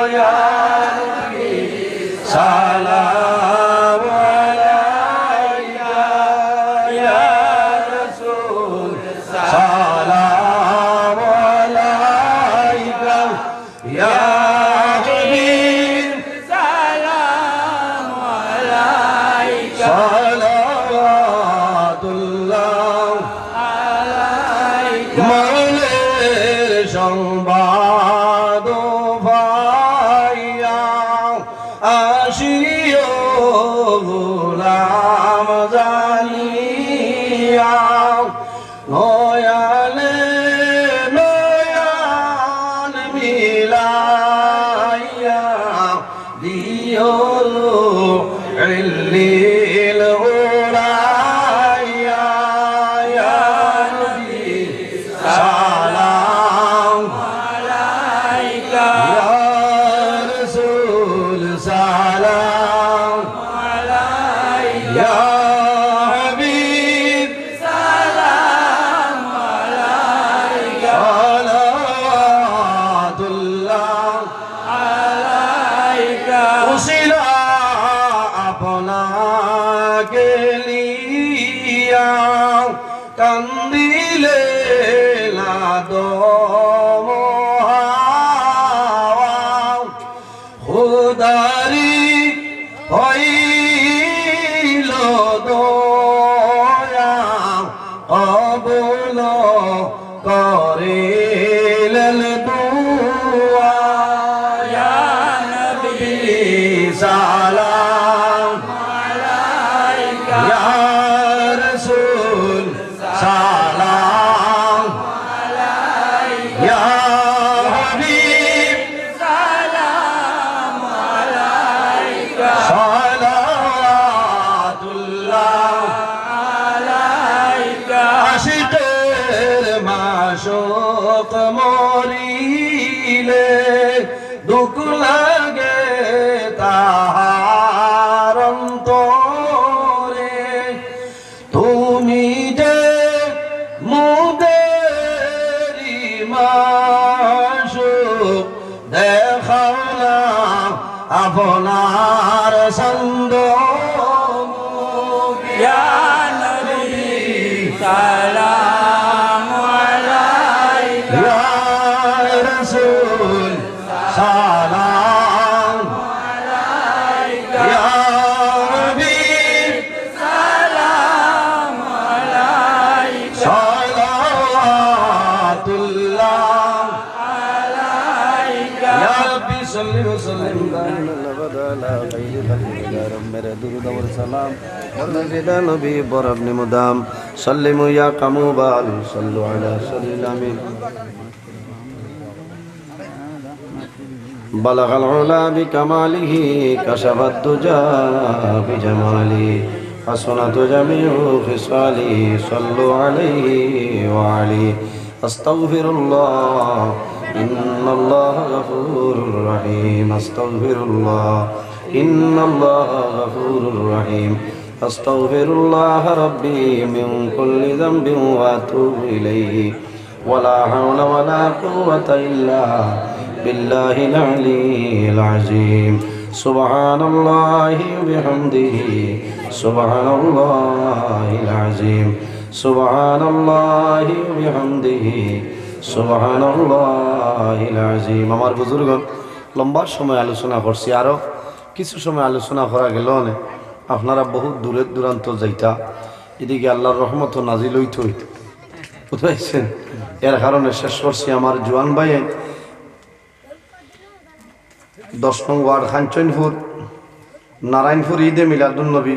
ইয়া নবী সালাম আলাইকা ইয়া রাসূল সালাম আলাইকা ইয়া হাবিব সালাম আলাইকা সালাওয়াতুল্লাহ আলাইকা মরণের সংবাদ পাইয়া আসিও গোলাম জানিয়া নয়ালে নয়ান মিলাইয়া দিও ইল্লিল উরাইয়া ইয়া নবী সালাম আলাইকা ইয়া রাসূল সালাম আলাইকা ইয়া হাবিব সালাম আলাইকা সালাওয়াতুল্লাহ আলাইকা উসিলা আপনাকে লিয়া কান্দিলে লাদম হাওয়া খুদারি হইল দয়া কবুল করিলেন দুআ ইয়া নবী সালাম আলাইকা ইয়া শোক মরিলে দুঃখ লাগে তাহার অন্তরে তুমি যে মুদেরি মাসুক দেখাও না আপনার ছন্দ ইয়া নবী সালাম আলাইকা ইয়া রাসূল সালাম আলাইকা ইয়া হাবিব সালাম আলাইকা সালাতুল্লাহ আলাইকা ইয়া রাব্বি সাল্লি ওয়া সাল্লিম দাইমান আবাদা আলা খাইরি খালকিকা মেরে দুরুদ ওয়া সালাম ওয়াল্লাযিনা নবী বরাবনি মুদাম সাল্লিমু ইয়া কামুবাল সাল্লু আলা সাল্লিল আমিন بلغ العلا بكماله كشف الدجى بجماله حسنت جميع خصاله صلوا عليه وعليه أستغفر الله إن الله غفور رحيم أستغفر الله إن الله غفور رحيم أستغفر الله ربي من كل ذنب وأتوب إليه ولا حول ولا قوة إلا بالله العلي العظيم سبحان الله وبحمده سبحان الله العظيم سبحان الله وبحمده سبحان الله العظيم আমার বুজুর্গণ লম্বা সময় আলোচনা করছি আরো কিছু সময় আলোচনা করা গেল না আপনারা বহুত দূরের দূরান্ত যাইতা এদিকে আল্লাহর রহমত নাজিল হইতো বুঝতে এর কারণে শেষ করছি আমার জোয়ান ভাই 10 নং ওয়ার্ড খানচনপুর নারায়ণপুর ঈদে মিলাদুন নবী